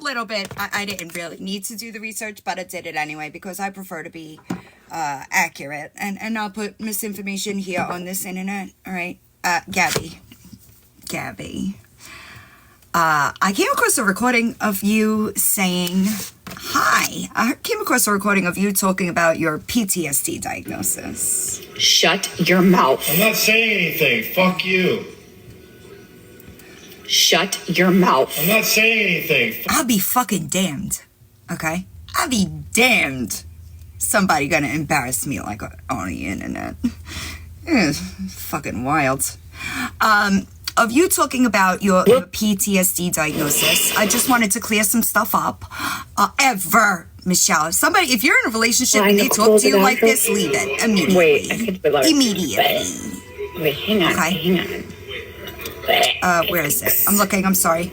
little bit. I didn't really need to do the research, but I did it anyway because I prefer to be accurate and not put misinformation here on this internet. All right, Gabi. I came across a recording of you saying hi. I came across a recording of you talking about your PTSD diagnosis. Shut your mouth. I'm not saying anything. Fuck you. Shut your mouth. I'm not saying anything. I'll be fucking damned. Okay? I'll be damned. Somebody gonna embarrass me like on the internet. It's fucking wild. Of you talking about your PTSD diagnosis, I just wanted to clear some stuff up. Michelle, if you're in a relationship and they talk to you like this, leave it immediately. Wait, immediately. Wait, hang on, okay. hang on. Where is it? I'm looking, I'm sorry.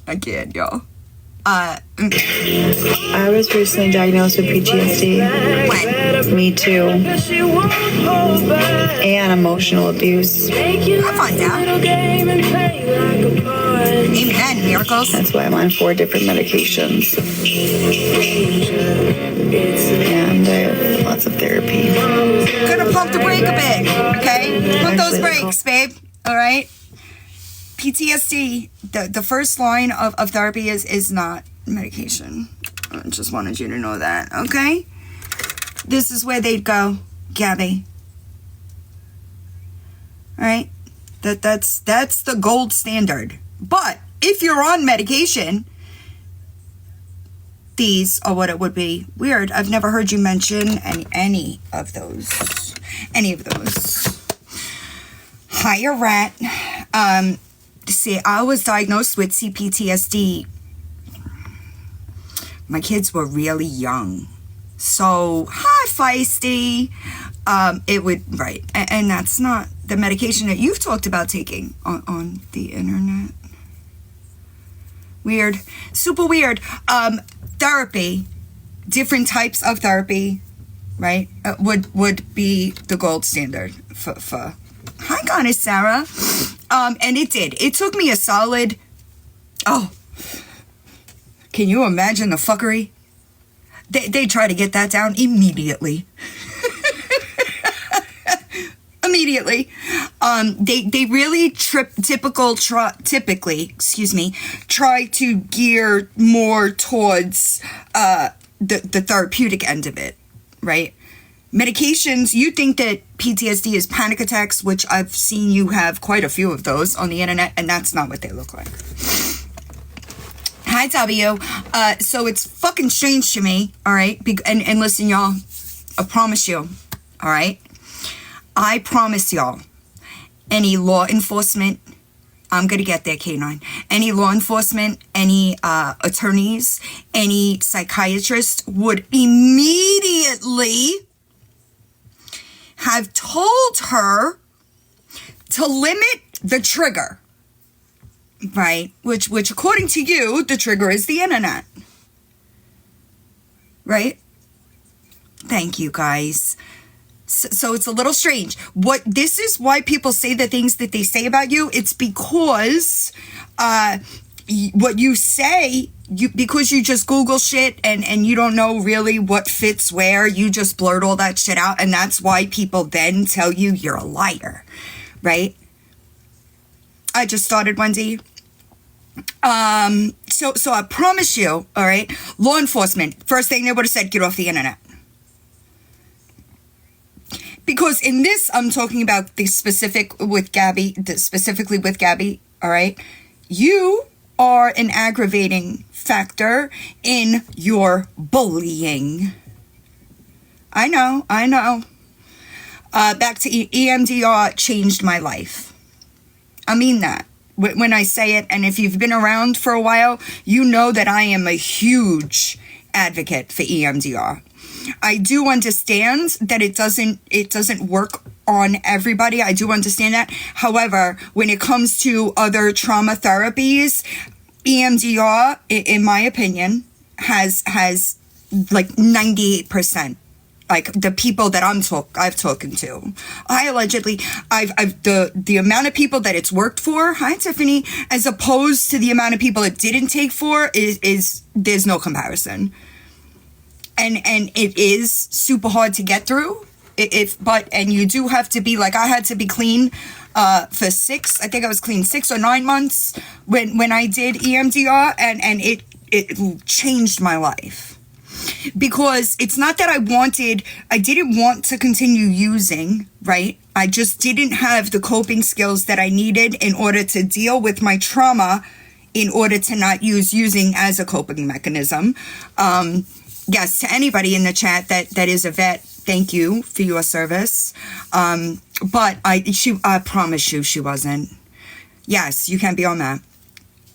I can't, y'all. I was recently diagnosed with PTSD. When? Me too. And emotional abuse. I'll find out. Amen, miracles. That's why I'm on 4 different medications. And I have lots of therapy. Gonna pump the brake a bit, okay? Pump those brakes, babe. All right? PTSD, the first line of therapy is not medication. I just wanted you to know that, okay? This is where they'd go, Gabi. All right? That's the gold standard. But if you're on medication, these are what it would be. Weird. I've never heard you mention any of those. Hiya, rat. See, I was diagnosed with CPTSD. My kids were really young. So, hi, feisty. It would, right. And that's not the medication that you've talked about taking on the internet. Weird. Super weird. Therapy, different types of therapy, right, would be the gold standard for hi, Goddess Sarah. And it did. It took me a solid, can you imagine the fuckery? They try to get that down immediately. Immediately. They really typically, try to gear more towards the therapeutic end of it, right? Medications, you think that PTSD is panic attacks, which I've seen you have quite a few of those on the internet, and that's not what they look like. Hi, W. So it's fucking strange to me, all right? And listen, y'all, I promise you, all right? I promise y'all, any law enforcement, I'm going to get there, K9. Any law enforcement, any attorneys, any psychiatrist would immediately have told her to limit the trigger, right? Which according to you, the trigger is the internet, right? Thank you, guys. So it's a little strange. This is why people say the things that they say about you. It's because what you say, because you just Google shit and you don't know really what fits where, you just blurt all that shit out, and that's why people then tell you you're a liar, right? I just started, Wendy. So I promise you, all right, law enforcement, first thing they would have said, get off the internet. Because in this, I'm talking about the specifically with Gabi, all right? You are an aggravating factor in your bullying. I know. Back to EMDR changed my life. I mean that. When I say it, and if you've been around for a while, you know that I am a huge advocate for EMDR. I do understand that it doesn't work on everybody. I do understand that. However, when it comes to other trauma therapies, EMDR, in my opinion, has like 98% like the people that I've spoken to. The amount of people that it's worked for, hi Tiffany, as opposed to the amount of people it didn't take for is there's no comparison. And it is super hard to get through. And you do have to be, like, I had to be clean for 6, I think I was clean 6 or 9 months when I did EMDR, and it changed my life. Because it's not that I didn't want to continue using, right? I just didn't have the coping skills that I needed in order to deal with my trauma, in order to not use using as a coping mechanism. Yes, to anybody in the chat that is a vet, thank you for your service. But I promise you she wasn't. Yes, you can be on that.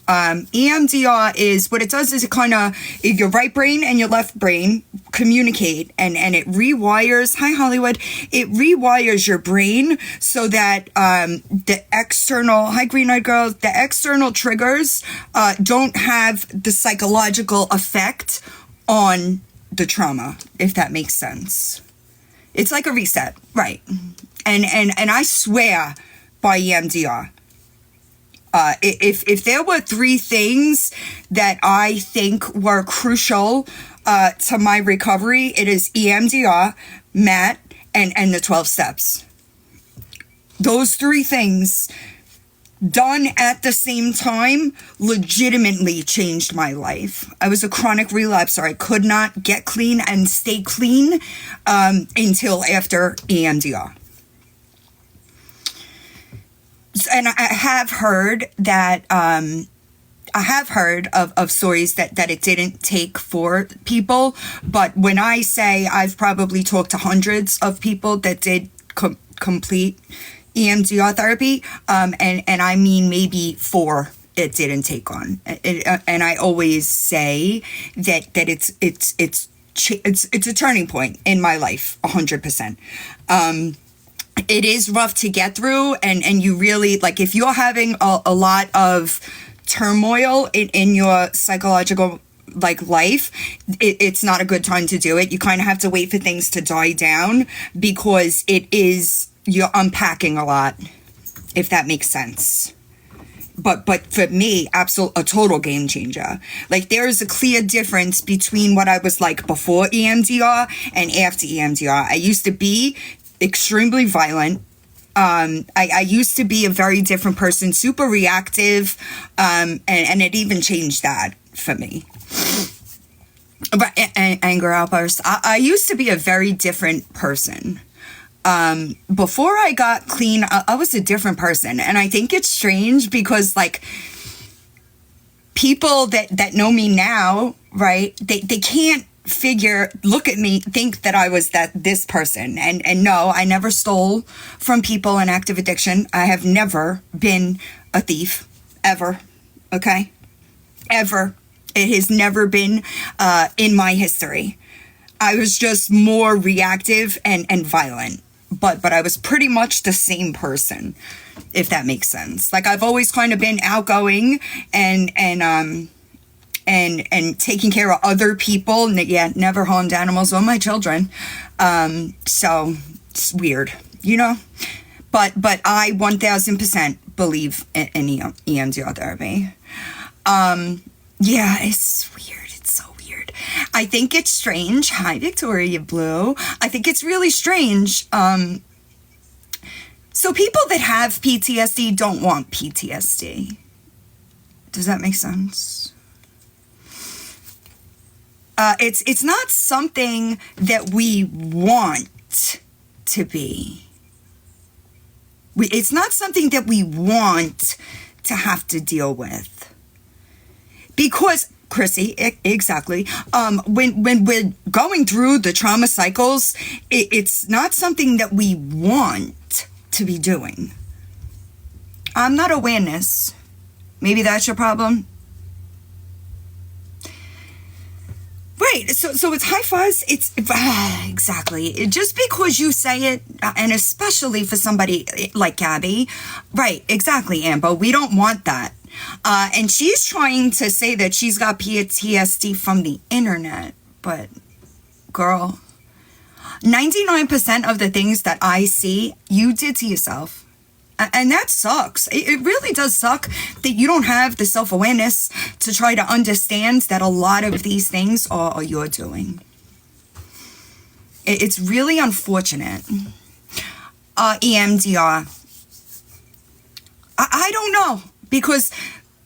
EMDR is, what it does is it kind of, your right brain and your left brain communicate, and it rewires, hi Hollywood, it rewires your brain so that the external, hi Green Eyed Girl, the external triggers don't have the psychological effect on the trauma, if that makes sense. It's like a reset, right? And I swear by EMDR. If there were 3 things that I think were crucial to my recovery, it is EMDR, MAT, and the 12 steps. Those 3 things done at the same time legitimately changed my life. I was a chronic relapser. I could not get clean and stay clean until after EMDR. And I have heard that of stories that it didn't take for people, but when I say I've probably talked to hundreds of people that did complete EMDR therapy, and I mean maybe 4 it didn't take on, and I always say that it's a turning point in my life, 100%. It is rough to get through, and you really, like, if you're having a lot of turmoil in your psychological, like, life, it's not a good time to do it. You kind of have to wait for things to die down, because you're unpacking a lot, if that makes sense. But for me, a total game changer. Like, there is a clear difference between what I was like before EMDR and after EMDR. I used to be extremely violent. I used to be a very different person, super reactive, and it even changed that for me. But anger outbursts. I used to be a very different person. Before I got clean, I was a different person, and I think it's strange because, like, people that know me now, right? They can't look at me, think that I was this person. And no, I never stole from people in active addiction. I have never been a thief, ever. Okay? Ever. It has never been in my history. I was just more reactive and violent. But I was pretty much the same person, if that makes sense. Like, I've always kind of been outgoing and taking care of other people. Never harmed animals or my children. So it's weird, you know? But I 1000% believe in EMDR therapy. Yeah, it's weird. It's so weird. I think it's strange. Hi, Victoria Blue. I think it's really strange. So people that have PTSD don't want PTSD. Does that make sense? It's not something that we want to be. It's not something that we want to have to deal with. Because, Chrissy, exactly, when we're going through the trauma cycles, it's not something that we want to be doing. I'm not awareness. Maybe that's your problem. Right, so it's high fuzz. It's exactly. Just because you say it, and especially for somebody like Gabi, right? Exactly, Amber. We don't want that. And she's trying to say that she's got PTSD from the internet, but girl, 99% of the things that I see, you did to yourself. And that sucks. It really does suck that you don't have the self-awareness to try to understand that a lot of these things are your doing. It's really unfortunate. EMDR. I don't know. Because,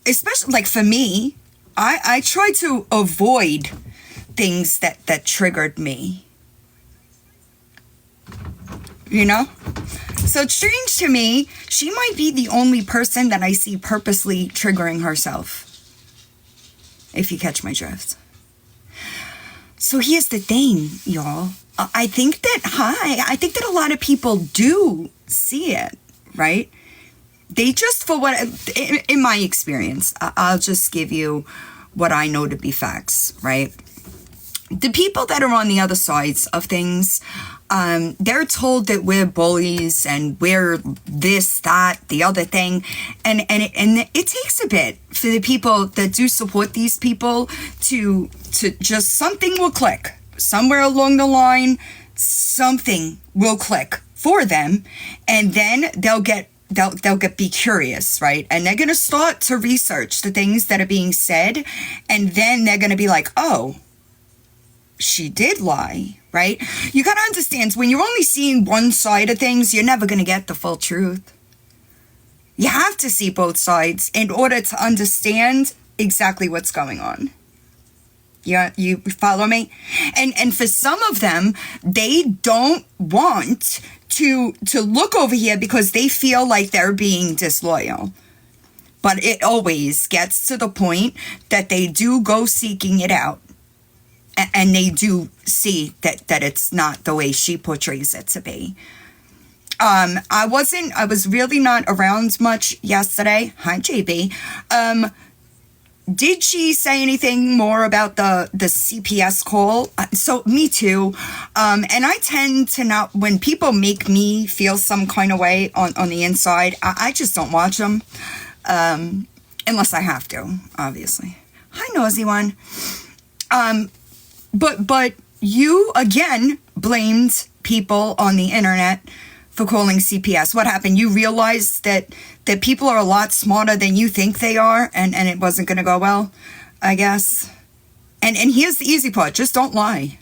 especially, like, for me, I try to avoid things that triggered me. You know? So it's strange to me, she might be the only person that I see purposely triggering herself. If you catch my drift. So here's the thing, y'all. I think that a lot of people do see it, right? They just, for what, in my experience, I'll just give you what I know to be facts, right? The people that are on the other sides of things, they're told that we're bullies and we're this, that, the other thing. And it takes a bit for the people that do support these people to just, something will click. Somewhere along the line, something will click for them. And then they'll be curious, right? And they're going to start to research the things that are being said. And then they're going to be like, oh, she did lie, right? You got to understand, when you're only seeing one side of things, you're never going to get the full truth. You have to see both sides in order to understand exactly what's going on. Yeah, you follow me? And for some of them, they don't want to look over here because they feel like they're being disloyal. But it always gets to the point that they do go seeking it out. And they do see that it's not the way she portrays it to be. I was really not around much yesterday. Hi, JB. Did she say anything more about the CPS call? So me too. And I tend to not, when people make me feel some kind of way on the inside, I just don't watch them. Unless I have to, obviously. Hi, nosy one. But you, again, blamed people on the internet for calling CPS. What happened? You realized that people are a lot smarter than you think they are, and it wasn't going to go well, I guess. And here's the easy part. Just don't lie.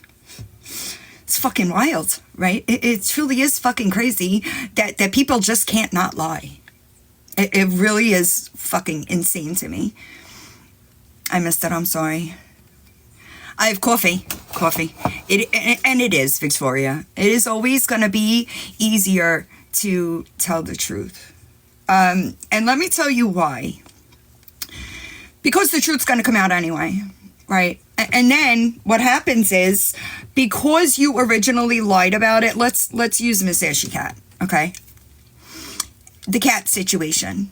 It's fucking wild, right? It truly is fucking crazy that people just can't not lie. It really is fucking insane to me. I missed it. I'm sorry. I have coffee. It is, Victoria. It is always going to be easier to tell the truth. And let me tell you why. Because the truth's going to come out anyway, right? And then what happens is, because you originally lied about it, let's use Miss Ashy Cat, okay? The cat situation.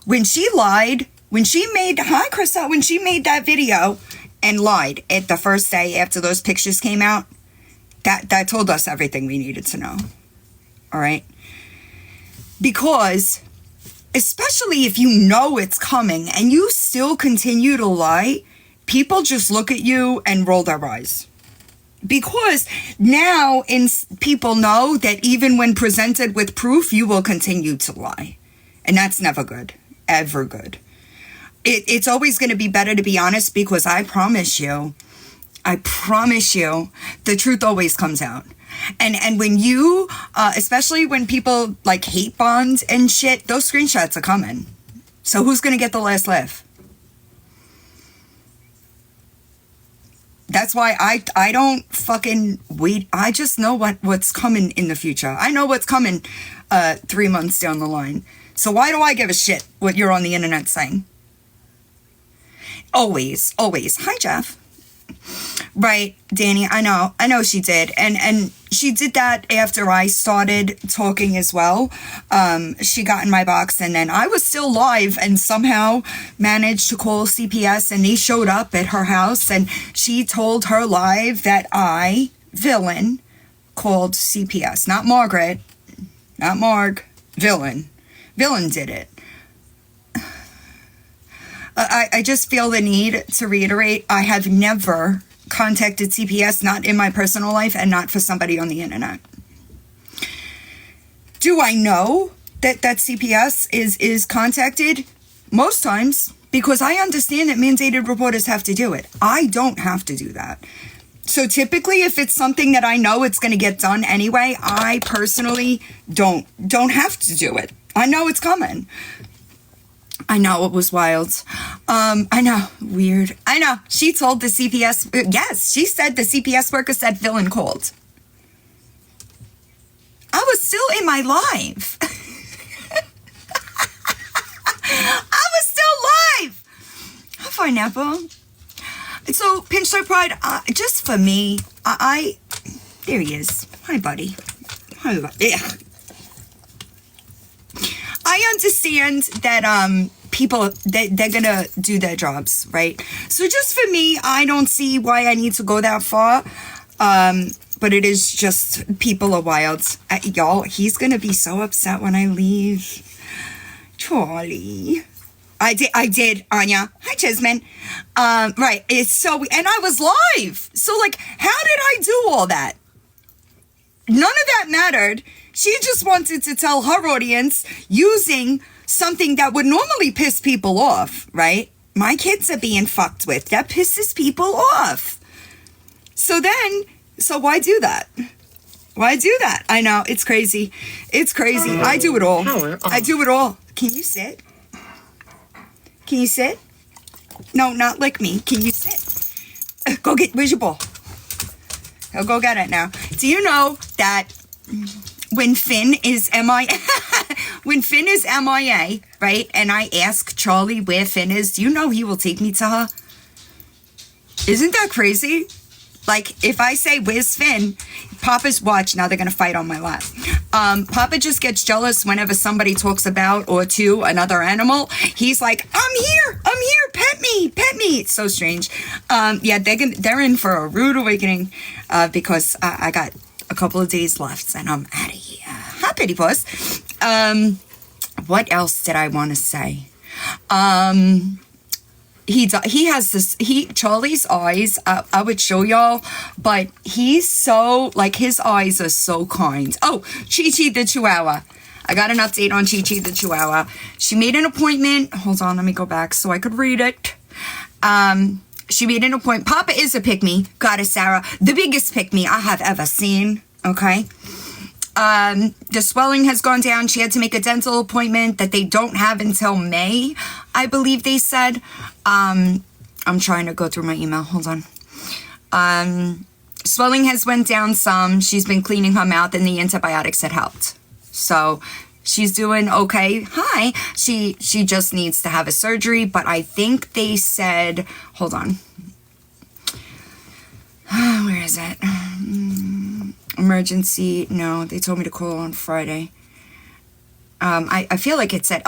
When she lied, when she made that video and lied at the first day after those pictures came out, that told us everything we needed to know. All right? Because, especially if you know it's coming and you still continue to lie, people just look at you and roll their eyes. Because now people know that even when presented with proof, you will continue to lie. And that's never good. Ever good. It's always going to be better to be honest, because I promise you, the truth always comes out. And when you, especially when people like hate bonds and shit, those screenshots are coming. So who's going to get the last laugh? That's why I don't fucking wait. I just know what's coming in the future. I know what's coming 3 months down the line. So why do I give a shit what you're on the internet saying? Always. Hi, Jeff. Right, Danny, I know she did. And she did that after I started talking as well. She got in my box, and then I was still live and somehow managed to call CPS, and they showed up at her house, and she told her live that I, villain, called CPS. Not Margaret. Not Marg. Villain. Villain did it. I just feel the need to reiterate, I have never contacted CPS, not in my personal life and not for somebody on the internet. Do I know that CPS is contacted? Most times, because I understand that mandated reporters have to do it. I don't have to do that. So typically, if it's something that I know it's going to get done anyway, I personally don't have to do it. I know it's coming. I know, it was wild. I know, weird. I know. She told the CPS, yes, she said the CPS worker said villain called. I was still in my live. I was still live. How far, Nepo? So, Pinch Star Pride, just for me, there he is. Hi, buddy. Hi, buddy. I understand that people, they're gonna do their jobs, right? So just for me, I don't see why I need to go that far. But it is just, people are wild. Y'all, he's gonna be so upset when I leave. Charlie. I did, Anya. Hi, Jasmine. Right, it's so, and I was live. So, like, how did I do all that? None of that mattered. She just wanted to tell her audience using something that would normally piss people off, right? My kids are being fucked with. That pisses people off. So why do that? Why do that? I know, it's crazy. It's crazy. I do it all. I do it all. Can you sit? Can you sit? No, not lick me. Can you sit? Go get, where's your ball? I'll go get it now. Do you know that when Finn is when Finn is MIA, right? And I ask Charlie where Finn is, do you know he will take me to her? Isn't that crazy? Like, if I say, where's Finn? Papa's, watch, now they're going to fight on my lap. Papa just gets jealous whenever somebody talks about or to another animal. He's like, I'm here, pet me. It's so strange. Yeah, they're in for a rude awakening because I got a couple of days left and I'm out of here. Hi, Petty Puss. What else did I want to say? He has this, Charlie's eyes, I would show y'all, but he's so, like, his eyes are so kind. Oh, Chi-Chi the Chihuahua. I got an update on Chi-Chi the Chihuahua. She made an appointment. Hold on, let me go back so I could read it. She made an appointment. Papa is a pick-me, goddess Sarah. The biggest pick-me I have ever seen, okay? The swelling has gone down. She had to make a dental appointment that they don't have until May, I believe they said. I'm trying to go through my email. Hold on. Swelling has went down some. She's been cleaning her mouth and the antibiotics had helped. So she's doing okay. Hi. She just needs to have a surgery, but I think they said, hold on. Where is it? Emergency. No, they told me to call on Friday. I feel like it said,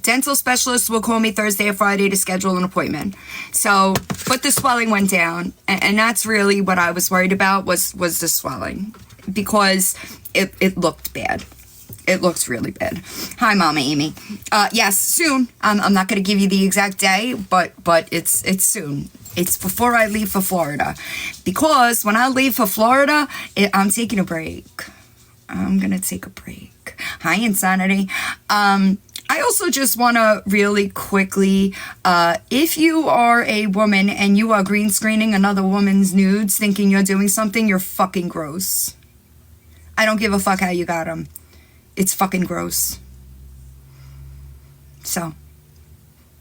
dental specialist will call me Thursday or Friday to schedule an appointment. So, but the swelling went down, and that's really what I was worried about was the swelling, because it looked bad. It looks really bad. Hi, Mama Amy. Yes, soon. I'm not going to give you the exact day, but it's soon. It's before I leave for Florida, because when I leave for Florida, I'm taking a break. I'm going to take a break. Hi, Insanity. I also just want to really quickly, if you are a woman and you are green screening another woman's nudes thinking you're doing something, you're fucking gross. I don't give a fuck how you got them. It's fucking gross. So,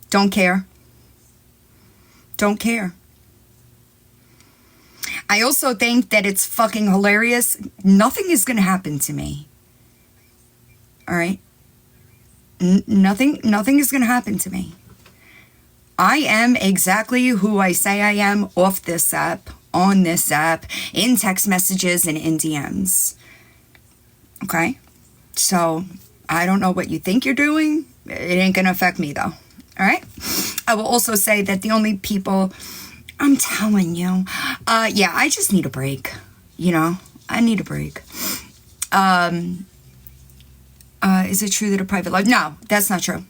don't care. Don't care. I also think that it's fucking hilarious. Nothing is going to happen to me. All right? Nothing is going to happen to me. I am exactly who I say I am off this app, on this app, in text messages and in DMs. Okay? So, I don't know what you think you're doing. It ain't going to affect me, though. All right? I will also say that the only people, I'm telling you, yeah, I just need a break. You know? I need a break. Is it true that a private life? No, that's not true.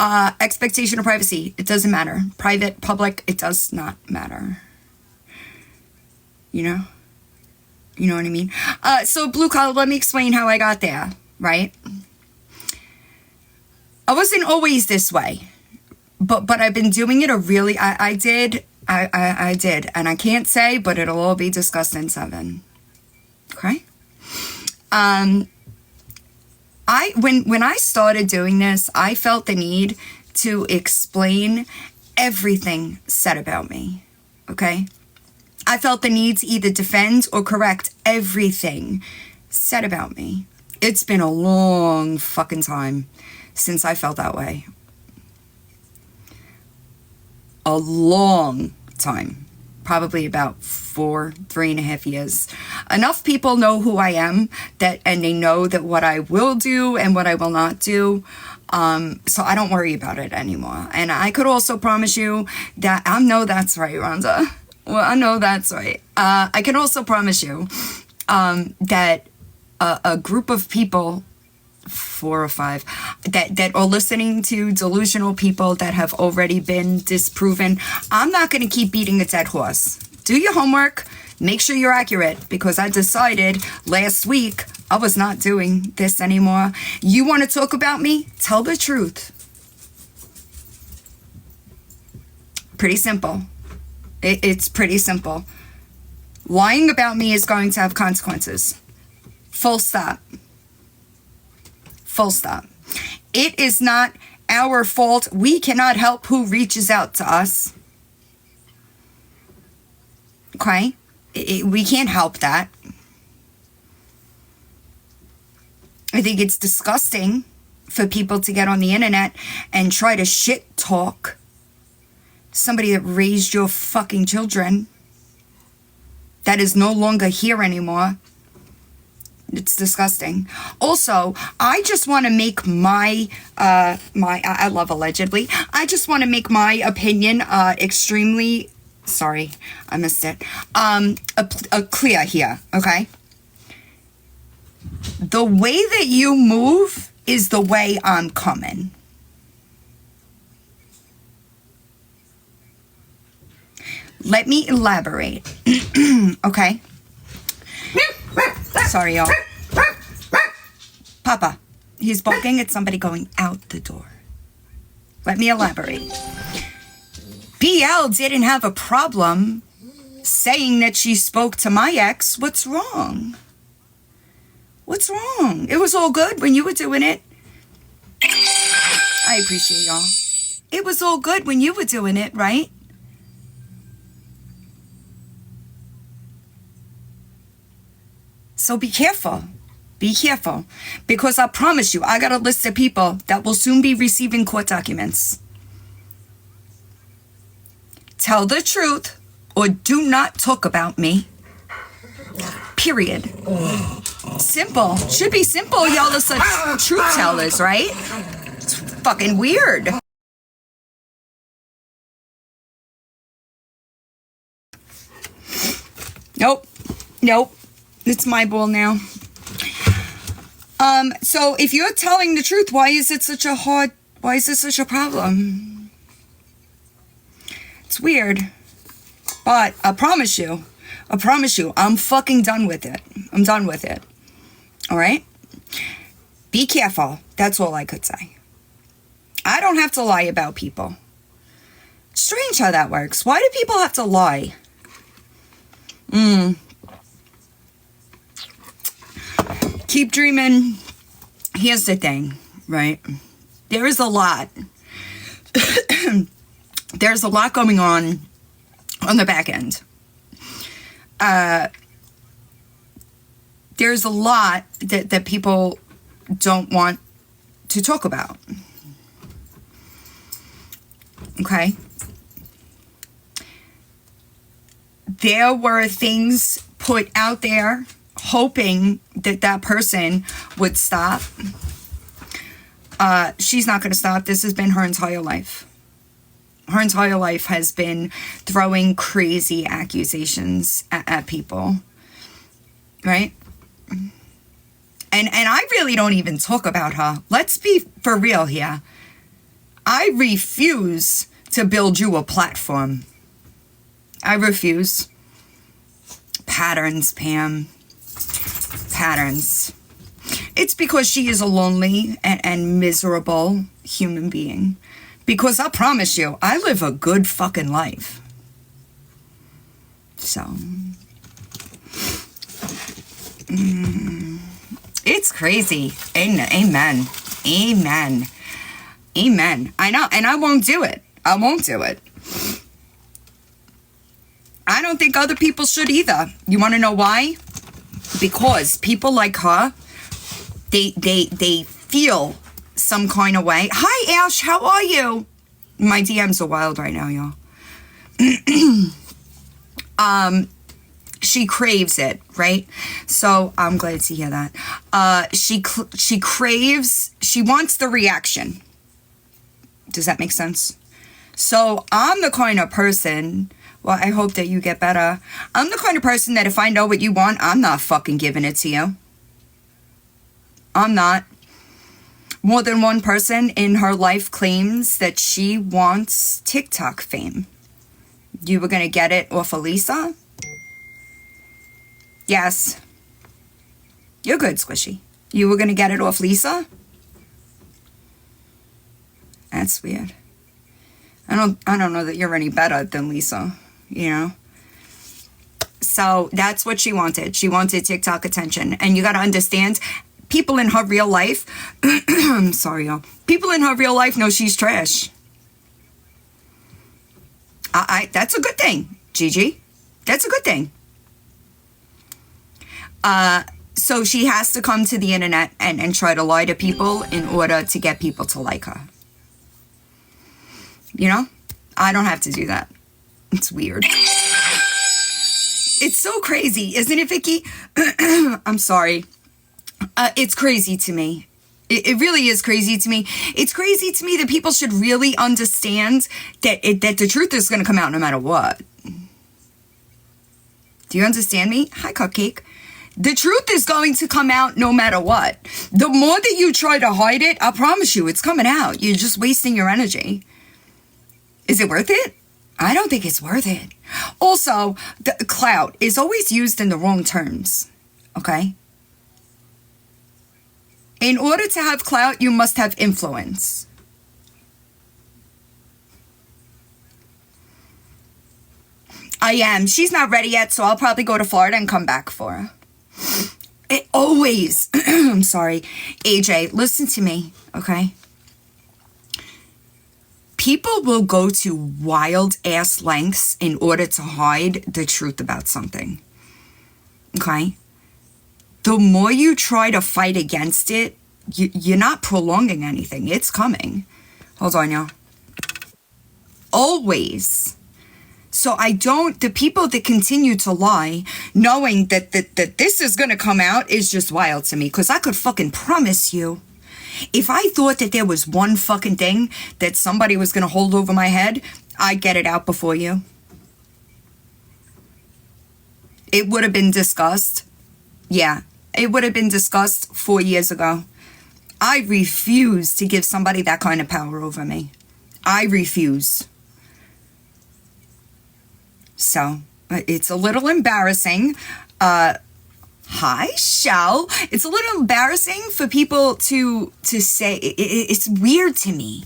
Expectation of privacy, it doesn't matter. Private, public, it does not matter. You know? You know what I mean? So blue collar, let me explain how I got there, right? I wasn't always this way, but I've been doing it I did, and I can't say, but it'll all be discussed in 7. Okay? When I started doing this, I felt the need to explain everything said about me. Okay? I felt the need to either defend or correct everything said about me. It's been a long fucking time since I felt that way. A long time. Probably about 3.5 years. Enough people know who I am and they know that what I will do and what I will not do. So I don't worry about it anymore. And I could also promise you that I know that's right, Rhonda. Well, I know that's right. I can also promise you that a group of people, 4 or 5, that are listening to delusional people that have already been disproven, I'm not going to keep beating a dead horse. Do your homework. Make sure you're accurate, because I decided last week I was not doing this anymore. You want to talk about me? Tell the truth. Pretty simple. It's pretty simple. Lying about me is going to have consequences. Full stop. Full stop. It is not our fault. We cannot help who reaches out to us. Okay? We can't help that. I think it's disgusting for people to get on the internet and try to shit talk somebody that raised your fucking children, that is no longer here anymore. It's disgusting. Also, I just want to make I love allegedly. I just want to make my opinion extremely, sorry, I missed it, clear here, okay? The way that you move is the way I'm coming. Let me elaborate. Okay? Sorry, y'all. Papa, he's barking at somebody going out the door. Let me elaborate. BL didn't have a problem saying that she spoke to my ex. What's wrong? What's wrong? It was all good when you were doing it. I appreciate y'all. It was all good when you were doing it, right? So be careful. Be careful. Because I promise you, I got a list of people that will soon be receiving court documents. Tell the truth or do not talk about me. Period. Simple. Should be simple. Y'all are such truth tellers, right? It's fucking weird. Nope. Nope. It's my ball now. So if you're telling the truth, why is it such a problem? It's weird. But I promise you, I'm fucking done with it. I'm done with it. All right? Be careful. That's all I could say. I don't have to lie about people. It's strange how that works. Why do people have to lie? Keep dreaming. Here's the thing, right? There is a lot. There's a lot going on the back end. There's a lot that people don't want to talk about. Okay? There were things put out there hoping that person would stop. She's not going to stop. This has been her entire life. Her entire life has been throwing crazy accusations at people. Right? And I really don't even talk about her. Let's be for real here. I refuse to build you a platform. I refuse. Patterns, Pam. Patterns. It's because she is a lonely and miserable human being. Because I promise you, I live a good fucking life. So, it's crazy. Amen. Amen. Amen. I know, and I won't do it. I won't do it. I don't think other people should either. You want to know why? Because people like her, they feel some kind of way. Hi, Ash. How are you? My DMs are wild right now, y'all. She craves it, right? So I'm glad to hear that. She craves. She wants the reaction. Does that make sense? So I'm the kind of person. Well, I hope that you get better. I'm the kind of person that if I know what you want, I'm not fucking giving it to you. I'm not. More than one person in her life claims that she wants TikTok fame. You were going to get it off of Lisa? Yes. You're good, Squishy. You were going to get it off Lisa? That's weird. I don't know that you're any better than Lisa, you know? So that's what she wanted. She wanted TikTok attention. And you got to understand, people in her real life, I'm sorry, y'all. People in her real life know she's trash. That's a good thing, Gigi. That's a good thing. So she has to come to the internet and try to lie to people in order to get people to like her. You know? I don't have to do that. It's weird. It's so crazy, isn't it, Vicky? I'm sorry. It's crazy to me. It really is crazy to me. It's crazy to me that people should really understand that the truth is going to come out no matter what. Do you understand me? Hi, Cupcake. The truth is going to come out no matter what. The more that you try to hide it, I promise you, it's coming out. You're just wasting your energy. Is it worth it? I don't think it's worth it. Also, the clout is always used in the wrong terms. Okay? In order to have clout, you must have influence. I am. She's not ready yet, so I'll probably go to Florida and come back for her. It always, I'm sorry, AJ, listen to me, okay? People will go to wild ass lengths in order to hide the truth about something, okay? The more you try to fight against it, you're not prolonging anything. It's coming. Hold on, y'all. Always. So the people that continue to lie, knowing that this is going to come out is just wild to me. Because I could fucking promise you, if I thought that there was one fucking thing that somebody was going to hold over my head, I'd get it out before you. It would have been discussed. Yeah, it would have been discussed 4 years ago. I refuse to give somebody that kind of power over me. I refuse. So, it's a little embarrassing. Hi, Shell. It's a little embarrassing for people to say. It's weird to me.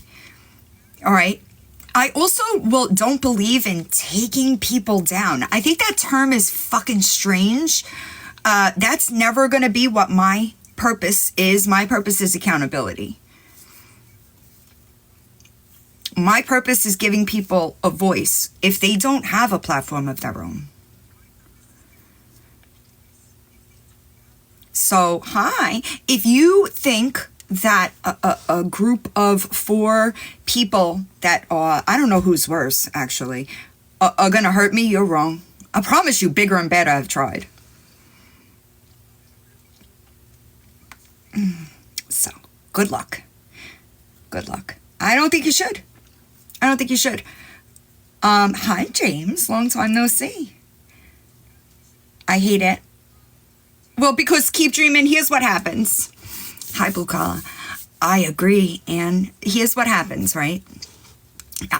All right? I also don't believe in taking people down. I think that term is fucking strange. That's never going to be what my purpose is. My purpose is accountability. My purpose is giving people a voice if they don't have a platform of their own. So, hi. If you think that a group of 4 people that are, I don't know who's worse, actually, are going to hurt me, you're wrong. I promise you, bigger and better I've tried. So, good luck. Good luck. I don't think you should. I don't think you should. Hi, James. Long time no see. I hate it. Well, because keep dreaming, here's what happens. Hi, Blue Collar. I agree, and here's what happens, right?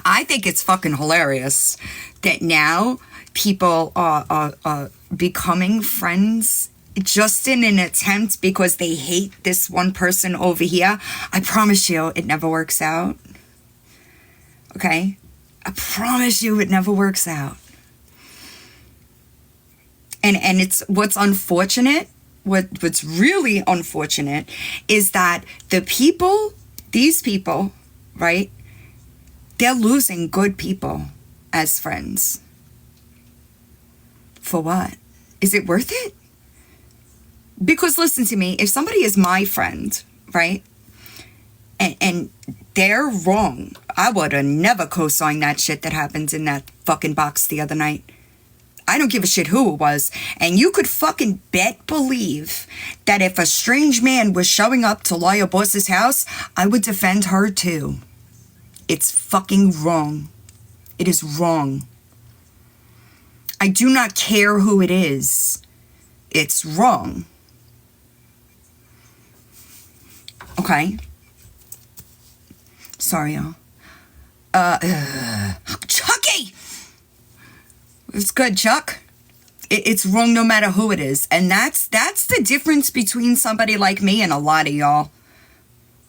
I think it's fucking hilarious that now people are becoming friends just in an attempt because they hate this one person over here, I promise you it never works out. Okay? I promise you it never works out. And it's what's unfortunate, what's really unfortunate is that these people, right? They're losing good people as friends. For what? Is it worth it? Because listen to me, if somebody is my friend, right? And they're wrong, I would have never co-signed that shit that happened in that fucking box the other night. I don't give a shit who it was. And you could fucking believe that if a strange man was showing up to Lawyer Boss's house, I would defend her too. It's fucking wrong. It is wrong. I do not care who it is. It's wrong. Okay. Sorry, y'all. Chucky! It's good, Chuck. It's wrong no matter who it is. And that's the difference between somebody like me and a lot of y'all.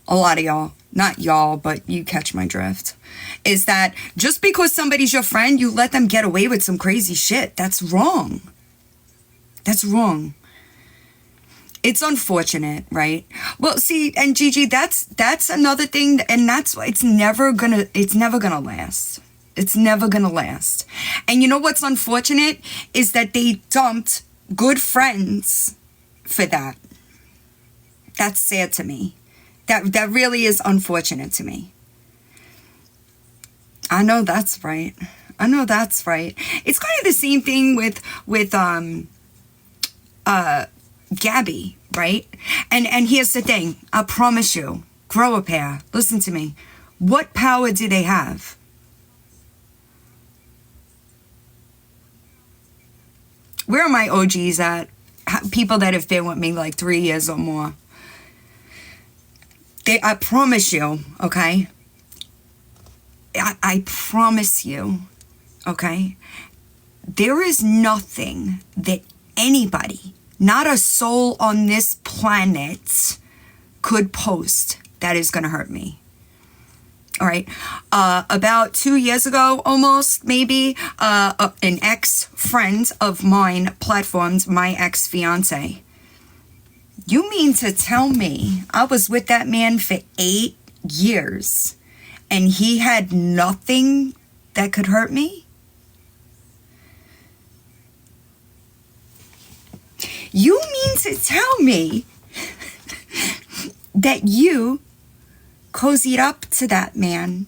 A lot of y'all. Not y'all, but you catch my drift. Is that just because somebody's your friend, you let them get away with some crazy shit. That's wrong. That's wrong. It's unfortunate, right? Well, see, and Gigi, that's another thing, and that's why it's never gonna last. It's never gonna last. And you know what's unfortunate is that they dumped good friends for that. That's sad to me. That really is unfortunate to me. I know that's right. I know that's right. It's kind of the same thing with Gabi, right? And here's the thing. I promise you, grow a pair. Listen to me. What power do they have? Where are my OGs at? People that have been with me like 3 years or more. I promise you, okay? I promise you, okay? There is nothing that anybody, not a soul on this planet, could post that is going to hurt me. All right. About 2 years ago, almost, maybe, an ex-friend of mine platformed my ex-fiance. You mean to tell me I was with that man for 8 years and he had nothing that could hurt me? You mean to tell me that you cozied up to that man?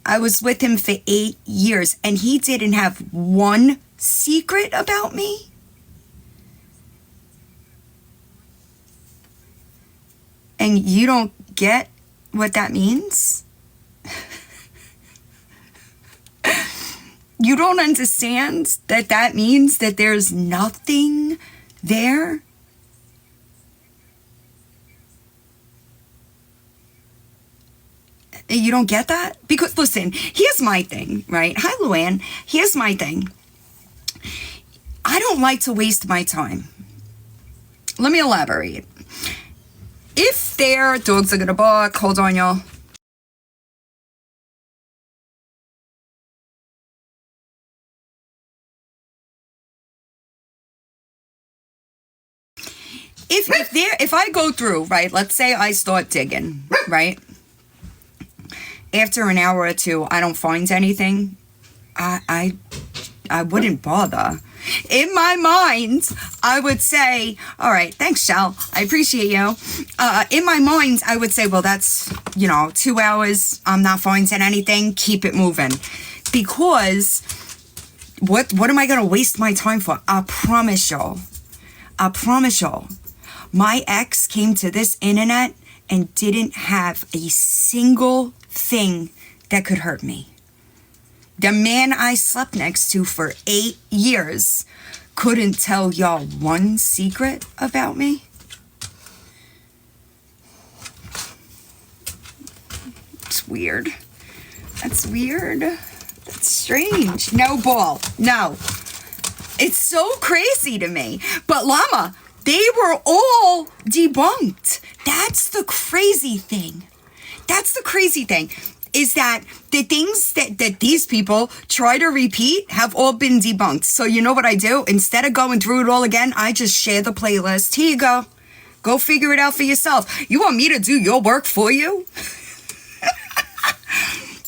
I was with him for 8 years and he didn't have one secret about me? And you don't get what that means? You don't understand that that means that there's nothing there? You don't get that? Because, listen, here's my thing, right? Hi, Luann. Here's my thing. I don't like to waste my time. Let me elaborate. If their dogs are gonna bark, hold on, y'all. If I go through, right, let's say I start digging, right? After an hour or two, I don't find anything, I wouldn't bother. In my mind, I would say, all right, thanks, Shell. I appreciate you. In my mind, I would say, well, that's, 2 hours. I'm not finding anything. Keep it moving. Because what am I going to waste my time for? I promise y'all. My ex came to this internet and didn't have a single thing that could hurt me. The man I slept next to for 8 years couldn't tell y'all one secret about me. It's weird. That's weird. That's strange. No, Ball. No. It's so crazy to me. But Llama, they were all debunked. That's the crazy thing. That's the crazy thing, is that the things that these people try to repeat have all been debunked. So you know what I do? Instead of going through it all again, I just share the playlist. Here you go. Go figure it out for yourself. You want me to do your work for you?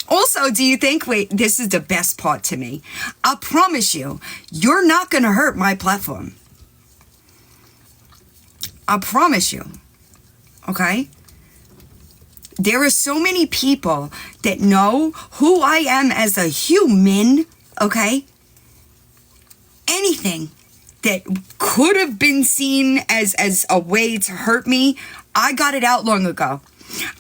Also, do you think, wait, this is the best part to me. I promise you, you're not going to hurt my platform. I promise you. Okay? There are so many people that know who I am as a human, okay? Anything that could have been seen as a way to hurt me, I got it out long ago.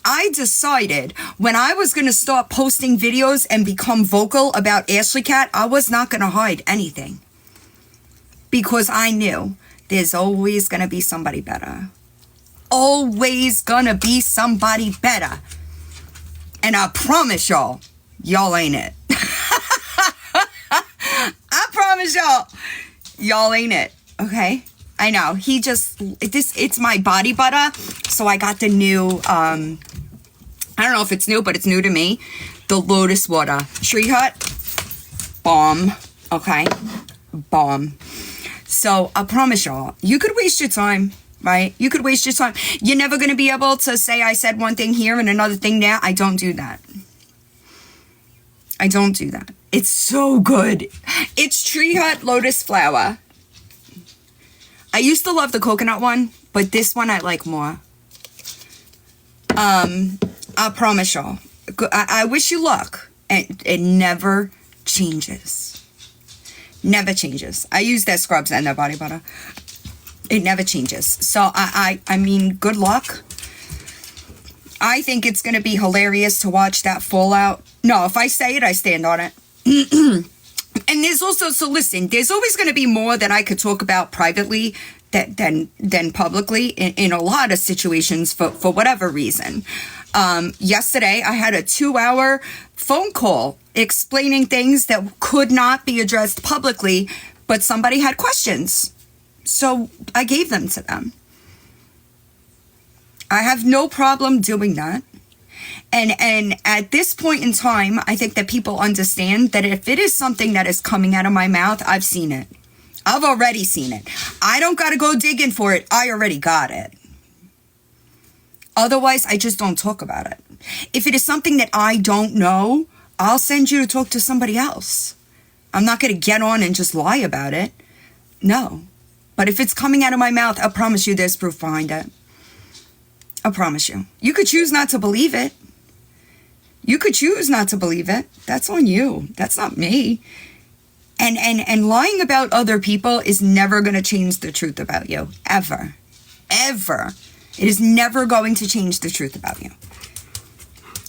I decided when I was going to start posting videos and become vocal about Ashley Cat, I was not going to hide anything. Because I knew there's always going to be somebody better. Always going to be somebody better. And I promise y'all ain't it. I promise y'all ain't it. Okay? I know. He just, it's my body butter. So I got the new, I don't know if it's new, but it's new to me. The Lotus Water Tree Hut. Bomb. Okay? Bomb. So I promise y'all, you could waste your time, right? You could waste your time. You're never going to be able to say I said one thing here and another thing there. I don't do that. I don't do that. It's so good. It's Tree Hut Lotus Flower. I used to love the coconut one, but this one I like more. I promise y'all. I wish you luck. And it never changes. Never changes. I use their scrubs and their body butter. It never changes. So I mean, good luck. I think it's going to be hilarious to watch that fallout. No, if I say it, I stand on it. And there's also, so listen, there's always going to be more that I could talk about privately than publicly in a lot of situations for whatever reason. Yesterday, I had a 2-hour phone call explaining things that could not be addressed publicly, but somebody had questions. So I gave them to them. I have no problem doing that. And at this point in time, I think that people understand that if it is something that is coming out of my mouth, I've seen it. I've already seen it. I don't got to go digging for it. I already got it. Otherwise, I just don't talk about it. If it is something that I don't know, I'll send you to talk to somebody else. I'm not going to get on and just lie about it. No. But if it's coming out of my mouth, I promise you there's proof behind it. I promise you. You could choose not to believe it. You could choose not to believe it. That's on you. That's not me. And lying about other people is never going to change the truth about you. Ever. Ever. It is never going to change the truth about you.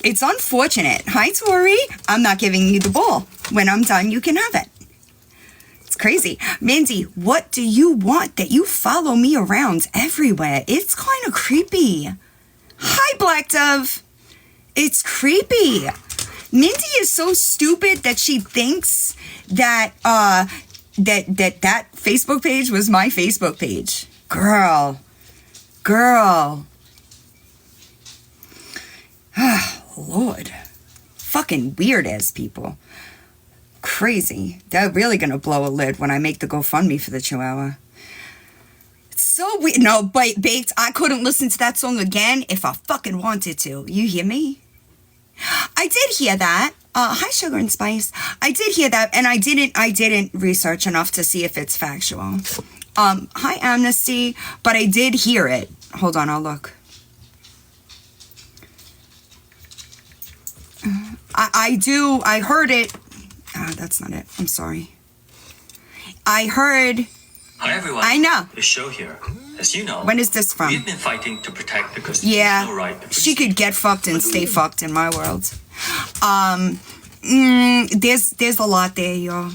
It's unfortunate. Hi, Tori. I'm not giving you the ball. When I'm done, you can have it. It's crazy. Mindy, what do you want that you follow me around everywhere? It's kind of creepy. Hi, Black Dove. It's creepy. Mindy is so stupid that she thinks that that Facebook page was my Facebook page. Girl. Lord. Fucking weird ass people. Crazy. They're really gonna blow a lid when I make the GoFundMe for the Chihuahua. It's so weird. No, but Baked, I couldn't listen to that song again if I fucking wanted to. You hear me? I did hear that. Hi, Sugar and Spice. I did hear that, and I didn't research enough to see if it's factual. Hi, Amnesty, but I did hear it. Hold on, I'll look. I heard it. That's not it. I'm sorry. I heard. Hi, everyone. I know. The show here. As you know, when is this from? We've been fighting to protect the constitutional right to free she could speech. get fucked and stay fucked in my world. There's a lot there, y'all.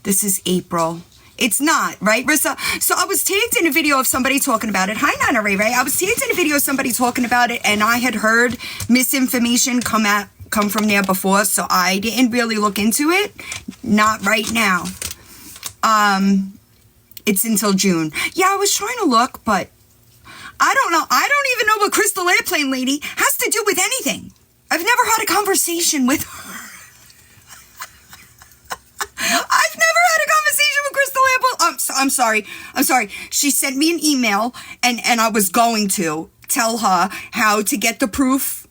This is April. It's not, right, Rissa? So I was tagged in a video of somebody talking about it. Hi, Nana Ray Ray. I was tagged in a video of somebody talking about it, and I had heard misinformation come from there before, so I didn't really look into it. Not right now. It's until June. Yeah, I was trying to look, but I don't know. I don't even know what Crystal Airplane Lady has to do with anything. I've never had a conversation with her. I've never had a conversation with Crystal Airplane. I'm sorry. I'm sorry. She sent me an email, and I was going to tell her how to get the proof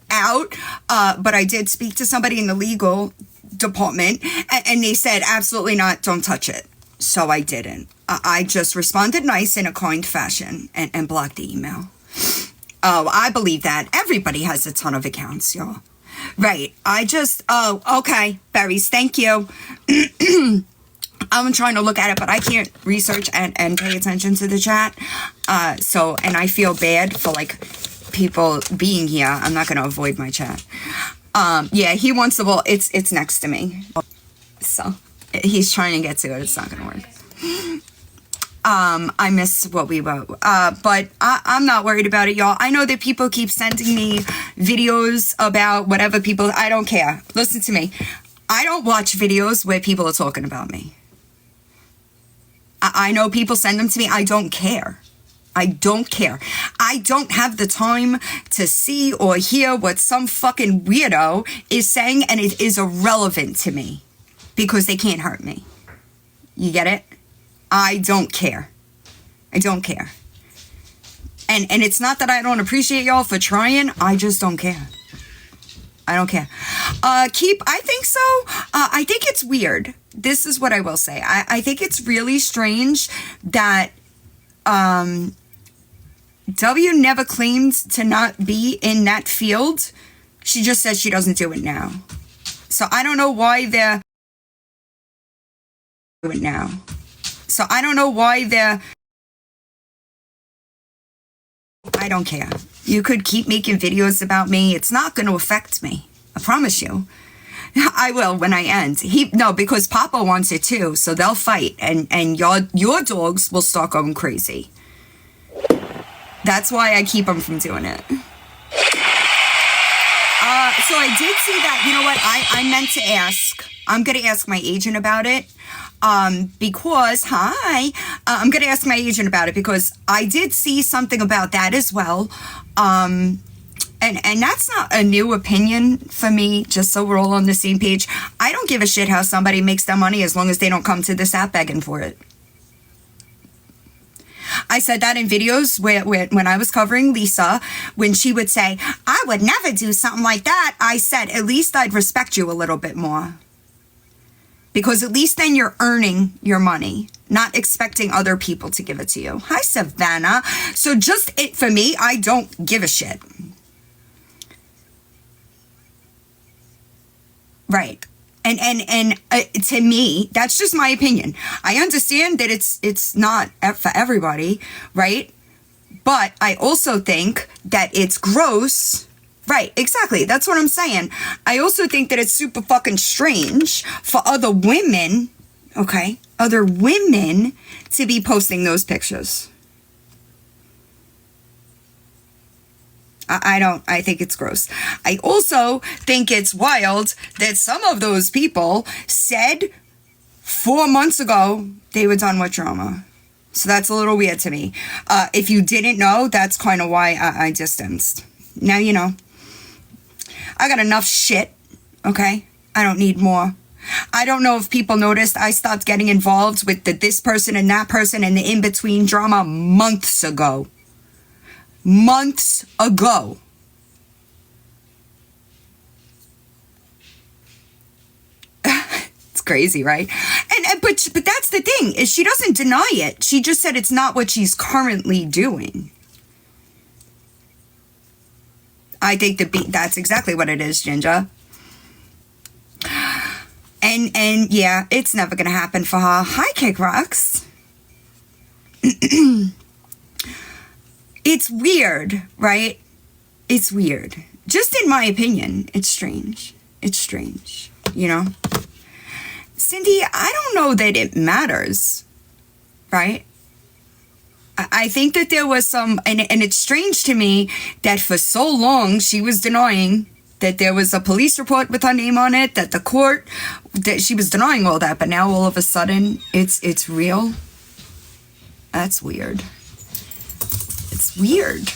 out. But I did speak to somebody in the legal department, and they said, absolutely not, don't touch it. So I didn't. I just responded nice in a kind fashion and blocked the email. Oh, I believe that. Everybody has a ton of accounts, y'all. Right. Okay, berries, thank you. I'm trying to look at it, but I can't research and pay attention to the chat. And I feel bad for, like, people being here. I'm not going to avoid my chat. Yeah, he wants the ball. It's next to me. So he's trying to get to it. It's not going to work. I miss what we wrote. But I'm not worried about it, y'all. I know that people keep sending me videos about whatever people... I don't care. Listen to me. I don't watch videos where people are talking about me. I know people send them to me. I don't care. I don't care. I don't have the time to see or hear what some fucking weirdo is saying, and it is irrelevant to me because they can't hurt me. You get it? I don't care. I don't care. And it's not that I don't appreciate y'all for trying. I just don't care. I don't care. I think so. I think it's weird. This is what I will say. I think it's really strange that W never claimed to not be in that field. She just says she doesn't do it now. So I don't know why they're doing it now. So I don't know why they're... I don't care. You could keep making videos about me. It's not going to affect me. I promise you. I will when I end. No, because Papa wants it too, so they'll fight, and your dogs will start going crazy. That's why I keep them from doing it. So I did see that. You know what? I meant to ask. I'm going to ask my agent about it. Because, I'm going to ask my agent about it because I did see something about that as well. And that's not a new opinion for me, just so we're all on the same page. I don't give a shit how somebody makes their money as long as they don't come to this app begging for it. I said that in videos where when I was covering Lisa, when she would say, I would never do something like that. I said, at least I'd respect you a little bit more. Because at least then you're earning your money, not expecting other people to give it to you. Hi, Savannah. So just it for me, I don't give a shit. Right. And to me, that's just my opinion. I understand that it's not for everybody, right? But I also think that it's gross. Right, exactly. That's what I'm saying. I also think that it's super fucking strange for other women, okay, other women to be posting those pictures. I think it's gross. I also think it's wild that some of those people said 4 months ago they were done with drama. So that's a little weird to me. If you didn't know, that's kind of why I distanced. Now you know. I got enough shit, okay? I don't need more. I don't know if people noticed I stopped getting involved with this person and that person and the in-between drama months ago. Months ago. It's crazy, right? But that's the thing, is she doesn't deny it. She just said it's not what she's currently doing. I think that's exactly what it is, Ginger. And yeah, it's never gonna happen for her. Hi, Kick Rocks. It's weird, right? It's weird. Just in my opinion, it's strange. It's strange, you know? Cindy, I don't know that it matters, right? I think that there was some, and it's strange to me that for so long she was denying that there was a police report with her name on it, that the court, that she was denying all that, but now all of a sudden it's real. That's weird. It's weird.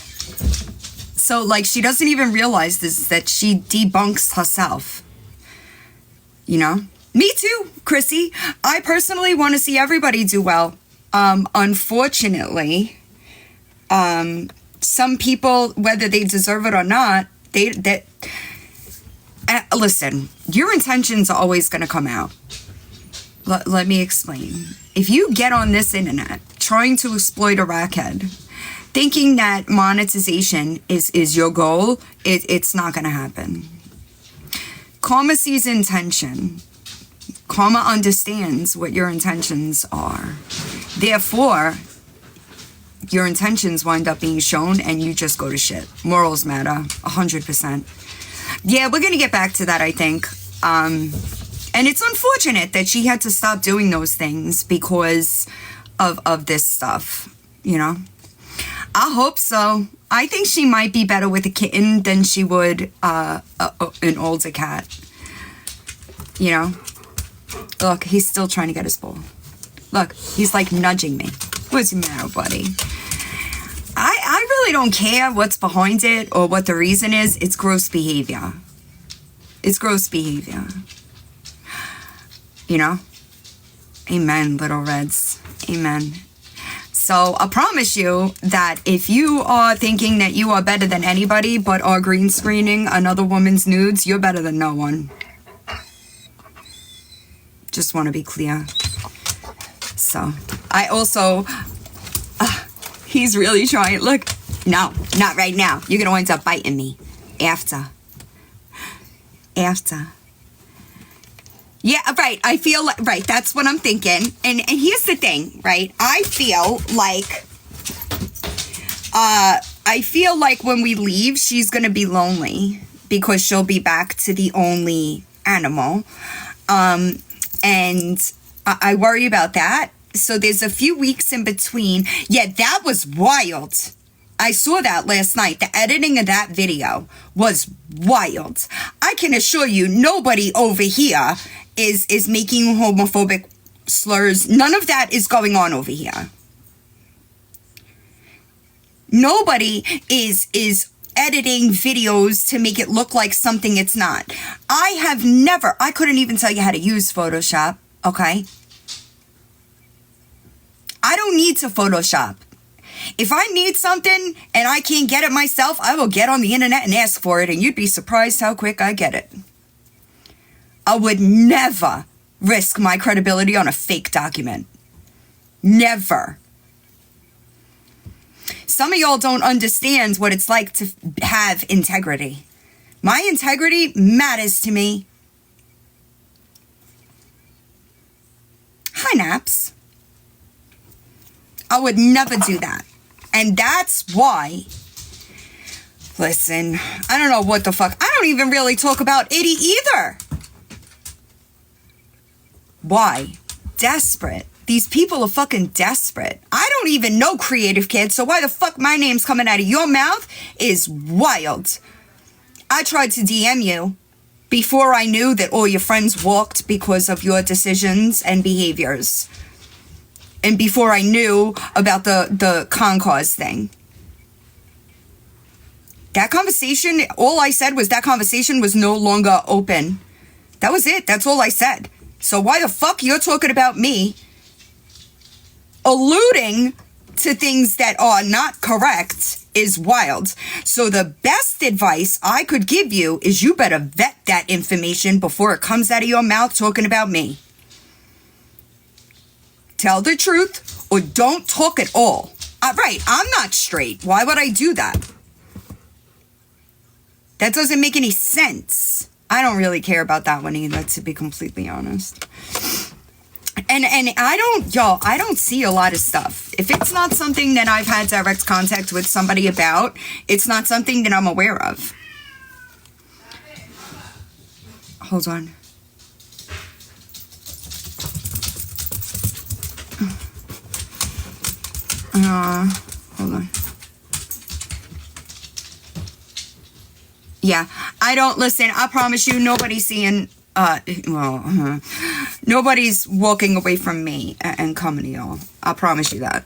So, like, she doesn't even realize this, that she debunks herself. You know? Me too, Chrissy. I personally want to see everybody do well. Unfortunately, some people, whether they deserve it or not, listen, your intentions are always going to come out. Let me explain. If you get on this internet trying to exploit a rackhead, thinking that monetization is your goal, it's not going to happen. Karma sees intention. Karma understands what your intentions are. Therefore, your intentions wind up being shown and you just go to shit. Morals matter, 100%. Yeah, we're going to get back to that, I think. And it's unfortunate that she had to stop doing those things because of this stuff, you know? I hope so. I think she might be better with a kitten than she would an older cat. You know? Look, he's still trying to get his ball. Look, he's like nudging me. What's the matter, buddy? I really don't care what's behind it or what the reason is. It's gross behavior. It's gross behavior. You know? Amen, little reds. Amen. So I promise you that if you are thinking that you are better than anybody but are green screening another woman's nudes, you're better than no one. Just want to be clear. So I also, he's really trying. Look, no, not right now. You're going to wind up biting me after. Yeah, right. I feel like, right. That's what I'm thinking. And here's the thing, right? I feel like when we leave, she's going to be lonely because she'll be back to the only animal. And I worry about that. So there's a few weeks in between. Yeah, that was wild. I saw that last night. The editing of that video was wild. I can assure you, nobody over here is making homophobic slurs. None of that is going on over here. Nobody is editing videos to make it look like something it's not. I couldn't even tell you how to use Photoshop, okay? I don't need to Photoshop. If I need something and I can't get it myself, I will get on the internet and ask for it, and you'd be surprised how quick I get it. I would never risk my credibility on a fake document. Never. Some of y'all don't understand what it's like to have integrity. My integrity matters to me. Hi, Naps. I would never do that. And that's why, listen, I don't know what the fuck. I don't even really talk about Itty either. Why? Desperate. These people are fucking desperate. I don't even know Creative Kid, so why the fuck my name's coming out of your mouth is wild. I tried to DM you before I knew that all your friends walked because of your decisions and behaviors. And before I knew about the Concause thing. That conversation, all I said was that conversation was no longer open. That was it. That's all I said. So why the fuck you're talking about me, alluding to things that are not correct, is wild. So the best advice I could give you is you better vet that information before it comes out of your mouth talking about me. Tell the truth or don't talk at all. Right, I'm not straight. Why would I do that? That doesn't make any sense. I don't really care about that one either, to be completely honest. And I don't see a lot of stuff. If it's not something that I've had direct contact with somebody about, it's not something that I'm aware of. Hold on. Hold on. Yeah, I don't listen. I promise you, nobody's seeing. Nobody's walking away from me and coming to y'all. I promise you that.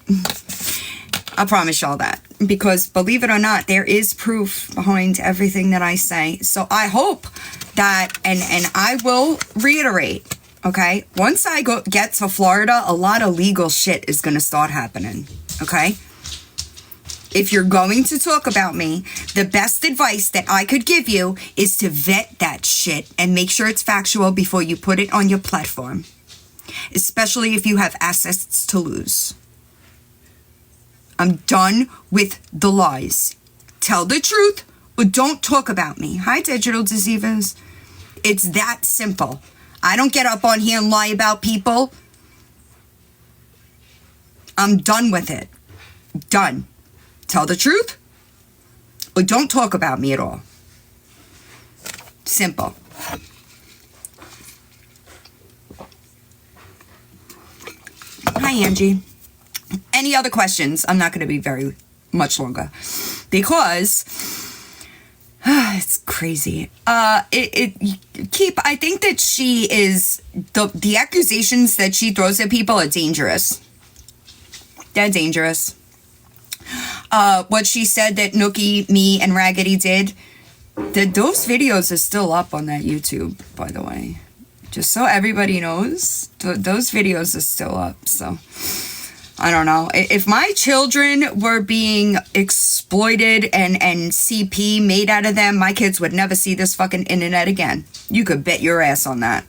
I promise y'all that. Because believe it or not, there is proof behind everything that I say. So I hope that, and I will reiterate, okay? Once I get to Florida, a lot of legal shit is going to start happening, okay? If you're going to talk about me, the best advice that I could give you is to vet that shit and make sure it's factual before you put it on your platform. Especially if you have assets to lose. I'm done with the lies. Tell the truth or don't talk about me. Hi, digital deceivers. It's that simple. I don't get up on here and lie about people. I'm done with it. Done. Tell the truth or don't talk about me at all. Simple. Hi, Angie. Any other questions? I'm not going to be very much longer because it's crazy. I think that she is, the accusations that she throws at people are dangerous. They're dangerous. What she said that Nookie, me, and Raggedy did, those videos are still up on that YouTube, by the way. Just so everybody knows, those videos are still up, so I don't know. If my children were being exploited and CP made out of them, my kids would never see this fucking internet again. You could bet your ass on that.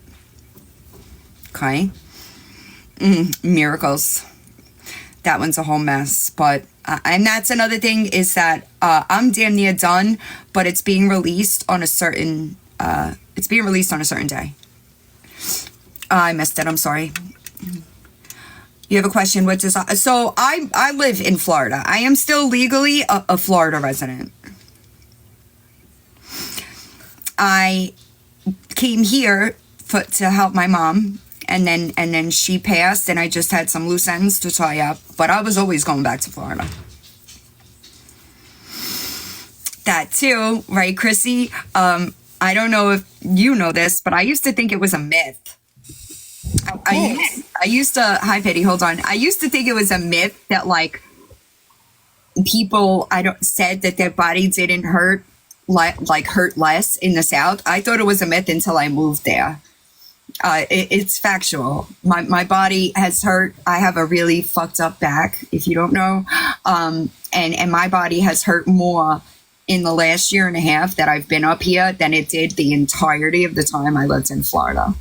Okay? Miracles. That one's a whole mess, but and that's another thing is that I'm damn near done, but it's being released on a certain day. I missed it. I'm sorry. You have a question? What does so I live in Florida. I am still legally a Florida resident. I came here to help my mom. And then she passed, and I just had some loose ends to tie up. But I was always going back to Florida. That too, right, Chrissy? I don't know if you know this, but I used to think it was a myth. I used to, hi, Petty, hold on. I used to think it was a myth that, like, people said that their body didn't hurt, like hurt less in the South. I thought it was a myth until I moved there. It's factual. My body has hurt. I have a really fucked up back, if you don't know. And my body has hurt more in the last year and a half that I've been up here than it did the entirety of the time I lived in Florida.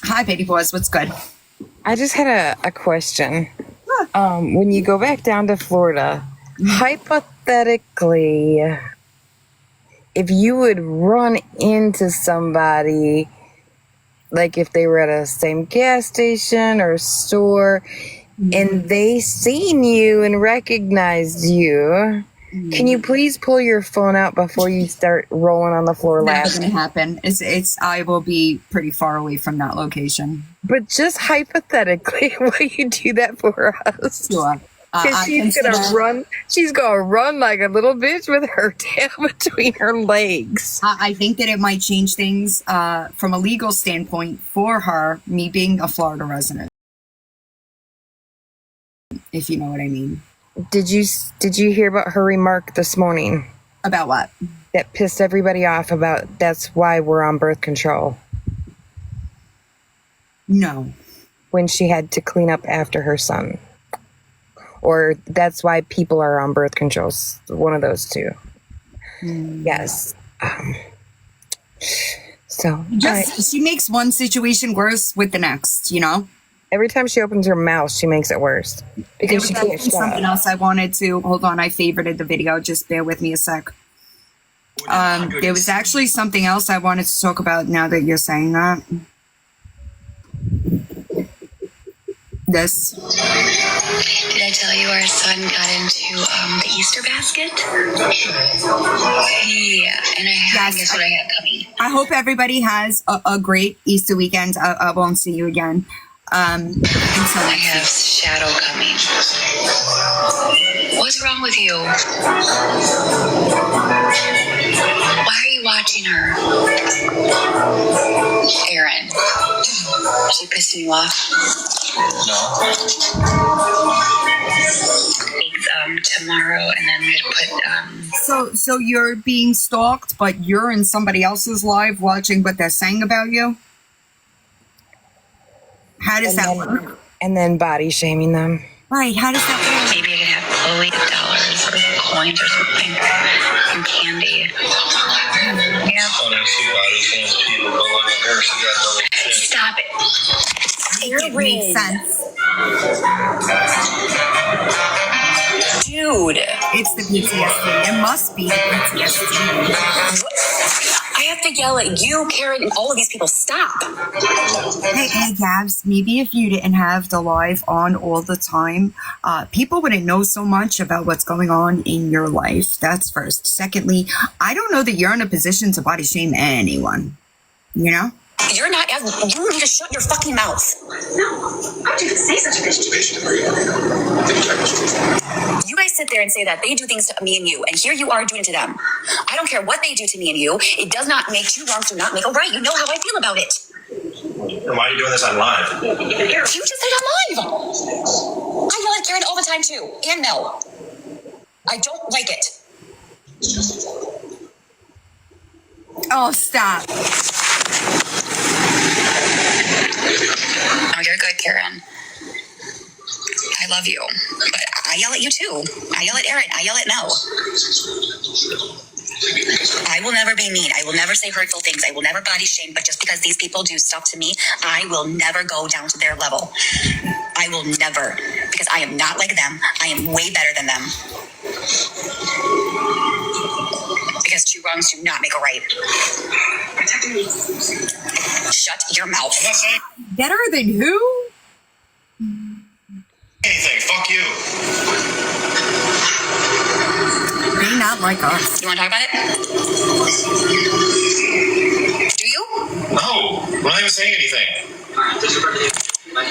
Hi, Baby Boys. What's good? I just had a question. When you go back down to Florida, hypothetically, if you would run into somebody, like if they were at a same gas station or store, and they seen you and recognized you, can you please pull your phone out before you start rolling on the floor laughing? That's going to happen. I will be pretty far away from that location. But just hypothetically, will you do that for us? Sure. She's gonna run like a little bitch with her tail between her legs. I think that it might change things from a legal standpoint for her, me being a Florida resident. If you know what I mean. Did you hear about her remark this morning? About what? That pissed everybody off about that's why we're on birth control. No. When she had to clean up after her son. Or that's why people are on birth controls. One of those two. Yes. She makes one situation worse with the next, you know? Every time she opens her mouth, she makes it worse. Because she can't shut. Something else I wanted to... Hold on, I favorited the video. Just bear with me a sec. There was actually something else I wanted to talk about now that you're saying that. This. Did I tell you our son got into the Easter basket? Yeah, and guess what I have coming. I hope everybody has a great Easter weekend. I won't see you again. I have Shadow coming. What's wrong with you? Why are you watching her? Aaron. Is she pissing you off? No. It's tomorrow, and then we're gonna put So you're being stalked, but you're in somebody else's live watching what they're saying about you? How does that work? And then body shaming them. Right, how does that work? maybe I could have Chloe dollars or coins or something. Some candy. Yeah. Stop it. It makes sense. Dude. It's the PTSD. It must be the PTSD. I have to yell at you, Karen, and all of these people. Stop. Hey, Gabs, maybe if you didn't have the live on all the time, people wouldn't know so much about what's going on in your life. That's first. Secondly, I don't know that you're in a position to body shame anyone. You know? You're not. You need to shut your fucking mouth. No, how would you say such a thing? You guys sit there and say that they do things to me and you, and here you are doing it to them. I don't care what they do to me and you. It does not make two wrongs do not make a right. You know how I feel about it. Then why are you doing this on live? You just said I'm live. I yell at Karen all the time too, and Mel. I don't like it. Oh, stop. Oh, you're good, Karen. I love you. But I yell at you too. I yell at Aaron. I yell at Mel. I will never be mean. I will never say hurtful things. I will never body shame. But just because these people do stuff to me, I will never go down to their level. I will never. Because I am not like them. I am way better than them. Because two wrongs do not make a right. Shut your mouth. Better than who? Anything, fuck you. They not like us. You want to talk about it? Do you? No, we're not even saying anything. And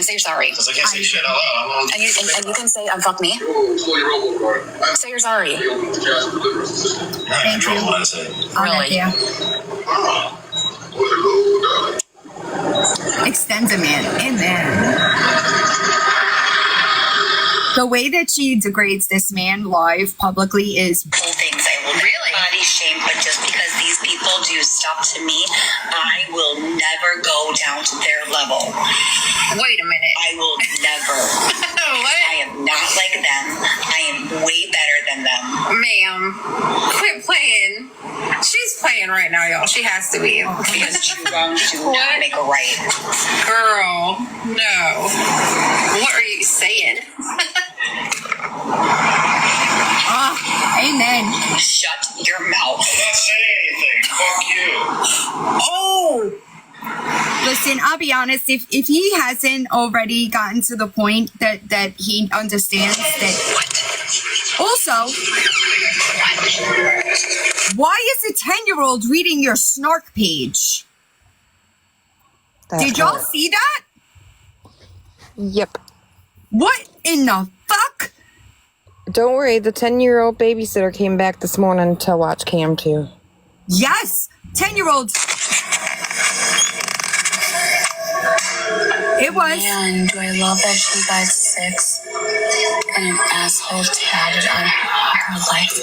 say you're sorry. Because I can't say shit out loud. And you can say, fuck me. Say you're sorry. Not in control of what I say. Really? Yeah. Extends a man. Amen. The way that she degrades this man live publicly is Whole things. I will really body shame, but just because these people do stuff to me, I will never go down to their level. Wait a minute. I will never. What? I am not like them. I am way better than them. Ma'am, quit playing. She's playing right now, y'all. She has to be. Because two wrongs do not make a right. Girl, no. What are you saying? amen. Shut your mouth. I'm not saying anything. Fuck you. Oh! Listen, I'll be honest, if he hasn't already gotten to the point that he understands that. Also, why is a 10-year-old reading your snark page? Did y'all see that? Yep. What in the fuck? Don't worry, the 10-year-old babysitter came back this morning to watch Cam too. Yes, 10-year-olds. It was. Man, do I love that she got 6 and an asshole tatted on her life.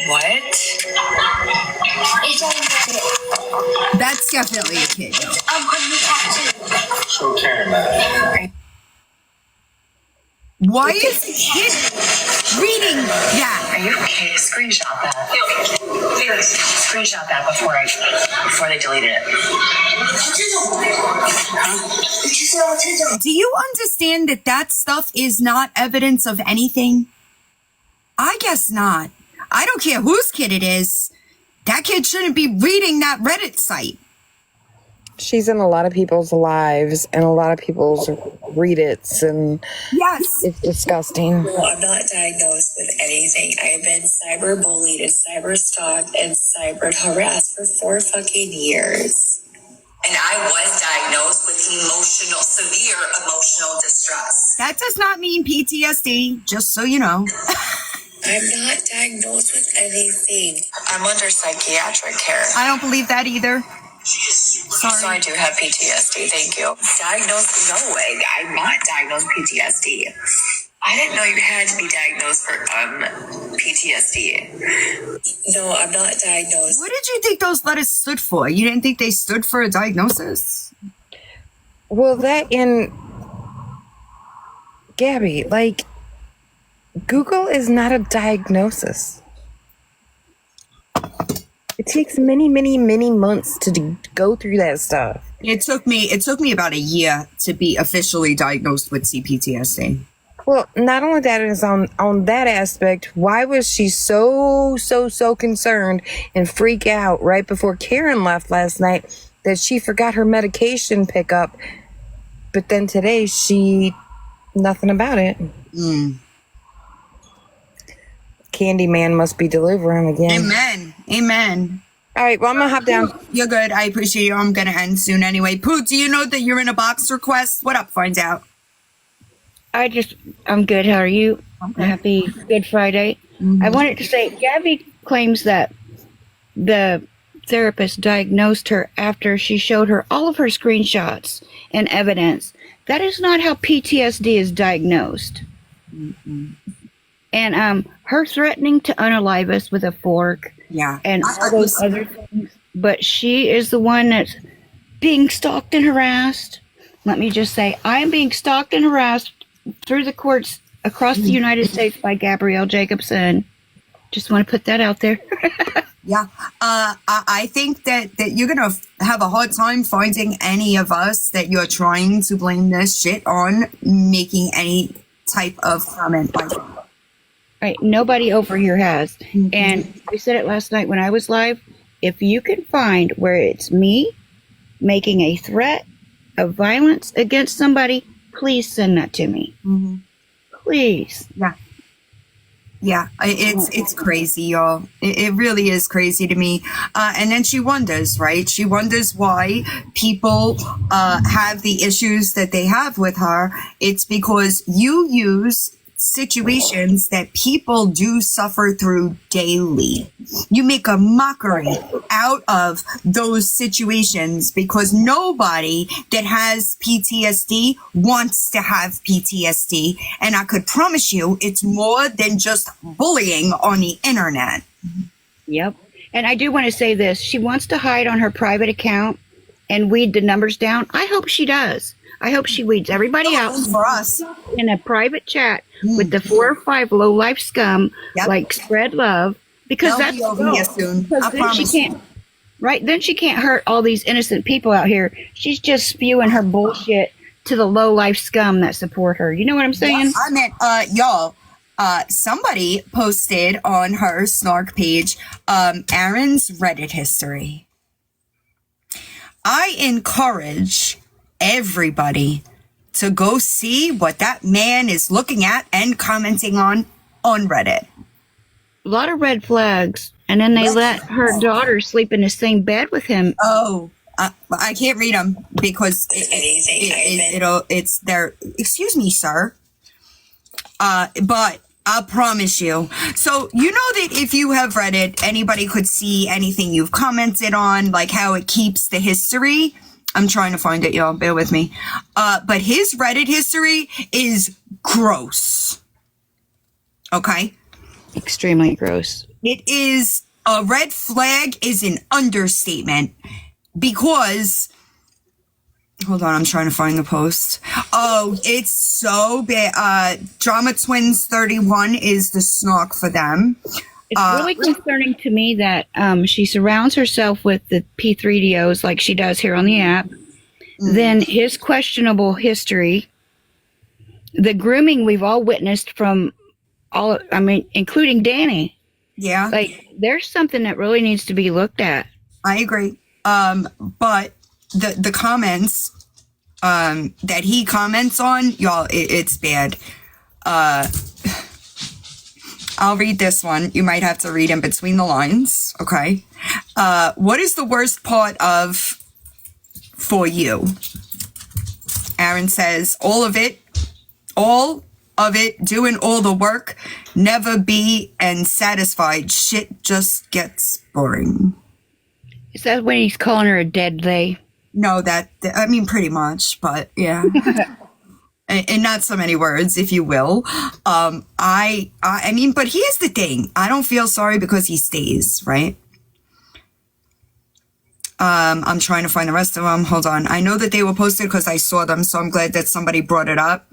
What? That's definitely a kid. Show Karen that. Why is the kid reading that? Are you okay? Screenshot that. Screenshot that before they deleted it. Do you understand that stuff is not evidence of anything? I guess not. I don't care whose kid it is. That kid shouldn't be reading that Reddit site. She's in a lot of people's lives and a lot of people's Reddits, and yes, it's disgusting. Well, I'm not diagnosed with anything. I've been cyberbullied and cyberstalked and cyber harassed for 4 fucking years. And I was diagnosed with severe emotional distress. That does not mean PTSD, just so you know. I'm not diagnosed with anything. I'm under psychiatric care. I don't believe that either. So I do have PTSD. Thank you. Diagnosed? No way. I'm not diagnosed with PTSD. I didn't know you had to be diagnosed for PTSD. No, I'm not diagnosed. What did you think those letters stood for? You didn't think they stood for a diagnosis? Well, that in Gabi, like, Google is not a diagnosis. It takes many, many, many months to go through that stuff. It took me about a year to be officially diagnosed with CPTSD. Well, not only that is on that aspect, why was she so concerned and freak out right before Karen left last night that she forgot her medication pickup, but then today nothing about it. Candyman must be delivering again. Amen. All right, well, I'm gonna hop down. You're good. I appreciate you. I'm gonna end soon anyway. Pooh, do you know that you're in a box request? What up? Find out. I'm good. How are you? Okay. Happy Good Friday. Mm-hmm. I wanted to say, Gabi claims that the therapist diagnosed her after she showed her all of her screenshots and evidence. That is not how PTSD is diagnosed. Mm-hmm. And her threatening to unalive us with a fork, and all those other things. But she is the one that's being stalked and harassed. Let me just say, I am being stalked and harassed through the courts across the United States by Gabrielle Jacobson. Just want to put that out there. I think that you're going to have a hard time finding any of us that you're trying to blame this shit on making any type of comment like that. Right. Nobody over here has. Mm-hmm. And we said it last night when I was live. If you can find where it's me making a threat of violence against somebody, please send that to me. Mm-hmm. Please. Yeah, it's crazy, y'all. It really is crazy to me. And then she wonders, right? She wonders why people have the issues that they have with her. It's because you use situations that people do suffer through daily. You make a mockery out of those situations because nobody that has PTSD wants to have PTSD. And I could promise you it's more than just bullying on the internet. Yep. And I do want to say this. She wants to hide on her private account and weed the numbers down. I hope she does. I hope she weeds everybody out for us in a private chat with the 4 or 5 low life scum, like spread love, because they'll be over here soon. I promise. Then she can't hurt all these innocent people out here. She's just spewing her bullshit to the low life scum that support her. You know what I'm saying? I meant, y'all. Somebody posted on her snark page, Aaron's Reddit history. I encourage everybody to go see what that man is looking at and commenting on Reddit. A lot of red flags, and then they let her daughter sleep in the same bed with him. Oh, I can't read them because it's there. Excuse me, sir. But I promise you. So you know that if you have Reddit, anybody could see anything you've commented on, like how it keeps the history. I'm trying to find it, y'all. Bear with me. But his Reddit history is gross. Okay? Extremely gross. It is a red flag is an understatement because hold on, I'm trying to find the post. Oh, it's so bad. Drama Twins 31 is the snark for them. It's really concerning to me that she surrounds herself with the P3DOs like she does here on the app. Then his questionable history, the grooming we've all witnessed from including Danny. Yeah. Like, there's something that really needs to be looked at. I agree. But the comments that he comments on, y'all, it's bad. I'll read this one. You might have to read in between the lines. Okay. What is the worst part of for you? Aaron says, all of it. All of it, doing all the work, never be and satisfied. Shit just gets boring. Is that when he's calling her a dead they? No, I mean, pretty much, but yeah. And not so many words, if you will. I mean, but here's the thing. I don't feel sorry because he stays, right? I'm trying to find the rest of them. Hold on. I know that they were posted because I saw them, so I'm glad that somebody brought it up.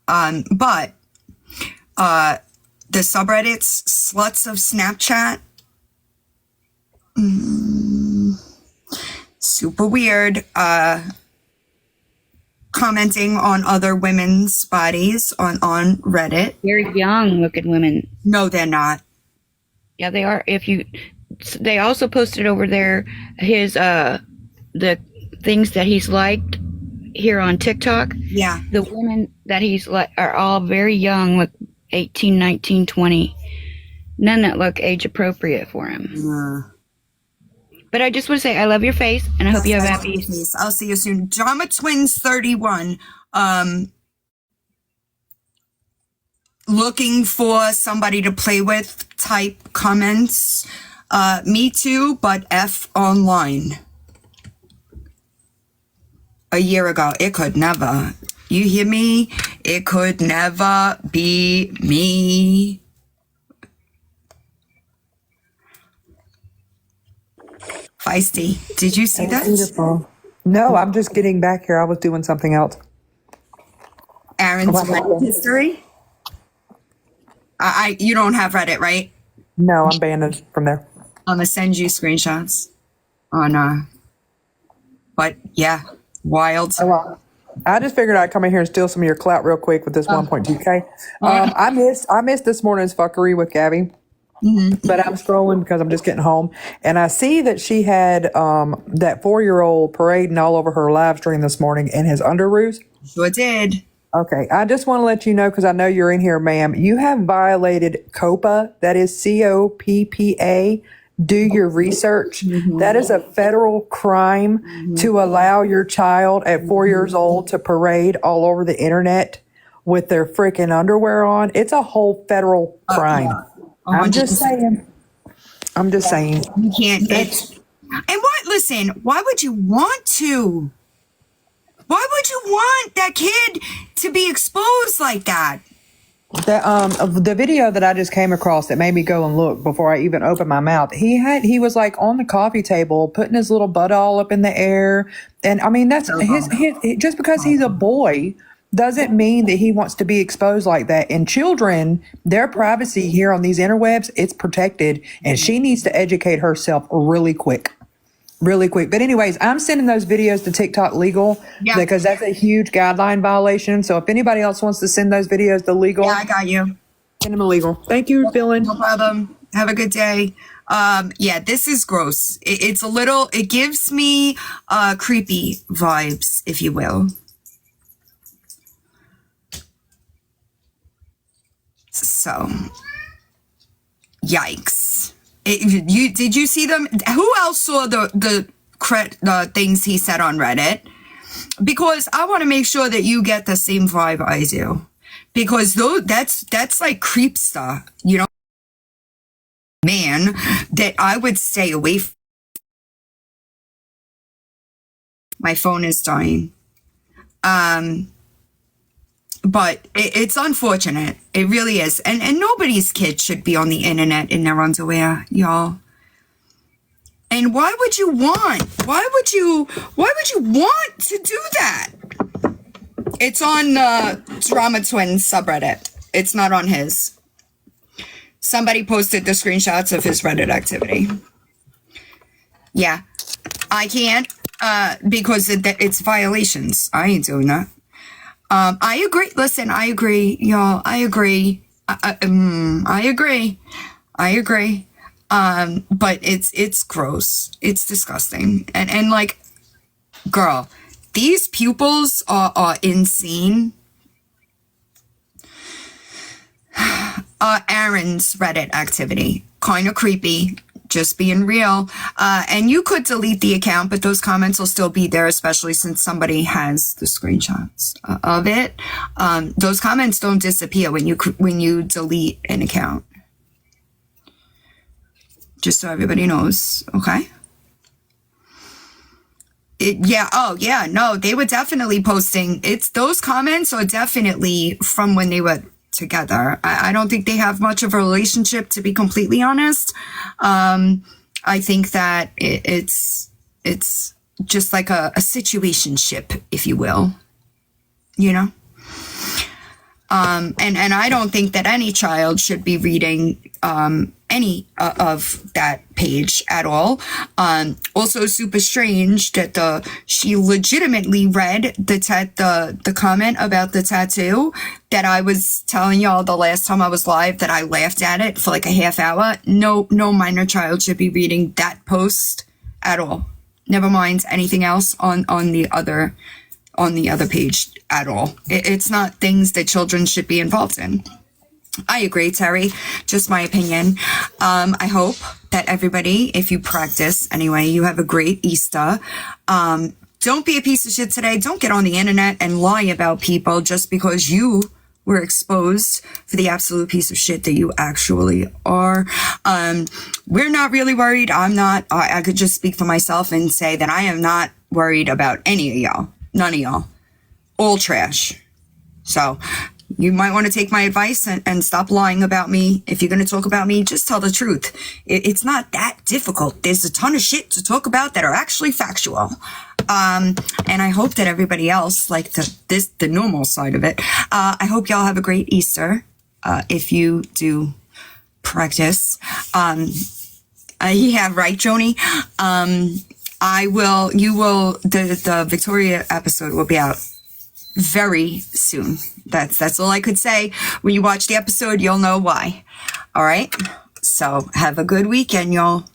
But the subreddits, sluts of Snapchat, super weird. Commenting on other women's bodies on Reddit. Very young looking women. No, they're not. Yeah, they are. They also posted over there his the things that he's liked here on TikTok. Yeah. The women that he's like are all very young, look 18, 19, 20. None that look age appropriate for him. But I just want to say I love your face and I hope you have a happy Easter. I'll see you soon. Drama Twins 31. Looking for somebody to play with type comments. Me too, but F online. A year ago. It could never. You hear me? It could never be me. Feisty. Did you see that? Beautiful. No, I'm just getting back here. I was doing something else. Aaron's Reddit history? You don't have Reddit, right? No, I'm banned from there. I'm gonna send you screenshots on but yeah, wild. Oh, well. I just figured I'd come in here and steal some of your clout real quick with this 1.2K. I missed this morning's fuckery with Gabi. But I'm scrolling because I'm just getting home, and I see that she had that 4-year-old parading all over her live stream this morning in his underoos. Sure did. Okay, I just want to let you know, because I know you're in here, ma'am. You have violated COPPA. That is COPPA. Do your research. That is a federal crime to allow your child at 4 years old to parade all over the internet with their freaking underwear on. It's a whole federal crime. I'm just saying. You can't. And what? Listen. Why would you want to? Why would you want that kid to be exposed like that? The video that I just came across that made me go and look before I even opened my mouth. He was like on the coffee table putting his little butt all up in the air, and I mean that's his just because he's a boy doesn't mean that he wants to be exposed like that. And children, their privacy here on these interwebs, it's protected, and she needs to educate herself really quick. But anyways, I'm sending those videos to TikTok legal because that's a huge guideline violation. So if anybody else wants to send those videos to legal, I got you. Send them to legal. Thank you, Dylan. No problem. Have a good day. This is gross. It's a little. It gives me creepy vibes, if you will. So, yikes. Did you see them? Who else saw the things he said on Reddit? Because I want to make sure that you get the same vibe I do. Because that's like creep stuff, you know? Man, that I would stay away from. My phone is dying. But it's unfortunate. It really is. And nobody's kid should be on the internet in their underwear, y'all. And why would you want to do that? It's on Drama Twins subreddit. It's not on his. Somebody posted the screenshots of his Reddit activity. Yeah. I can't because it's violations. I ain't doing that. I agree. Listen, I agree, y'all. I agree. I agree. But it's gross. It's disgusting. And like, girl, these pupils are insane. Aaron's Reddit activity, kind of creepy. Just being real. And you could delete the account, but those comments will still be there, especially since somebody has the screenshots of it. Those comments don't disappear when you delete an account. Just so everybody knows, okay? No, they were definitely posting. Those comments are definitely from when they were together. I don't think they have much of a relationship, to be completely honest. I think that it's just like a situationship, if you will, you know? And I don't think that any child should be reading any of that page at all. Also super strange that she legitimately read the comment about the tattoo that I was telling y'all the last time I was live, that I laughed at it for like a half hour. No minor child should be reading that post at all. Never mind anything else on the other page at all. It's not things that children should be involved in. I agree, Terry. Just my opinion. I hope that everybody, if you practice anyway, you have a great Easter. Don't be a piece of shit today. Don't get on the internet and lie about people just because you were exposed for the absolute piece of shit that you actually are. We're not really worried. I'm not. I could just speak for myself and say that I am not worried about any of y'all. None of y'all. All trash. So you might want to take my advice and stop lying about me. If you're going to talk about me, just tell the truth. It's not that difficult. There's a ton of shit to talk about that are actually factual. And I hope that everybody else, like the normal side of it, I hope y'all have a great Easter. If you do practice. Yeah, right, Joni. The Victoria episode will be out very soon. That's all I could say. When you watch the episode, you'll know why. All right. So have a good weekend, y'all.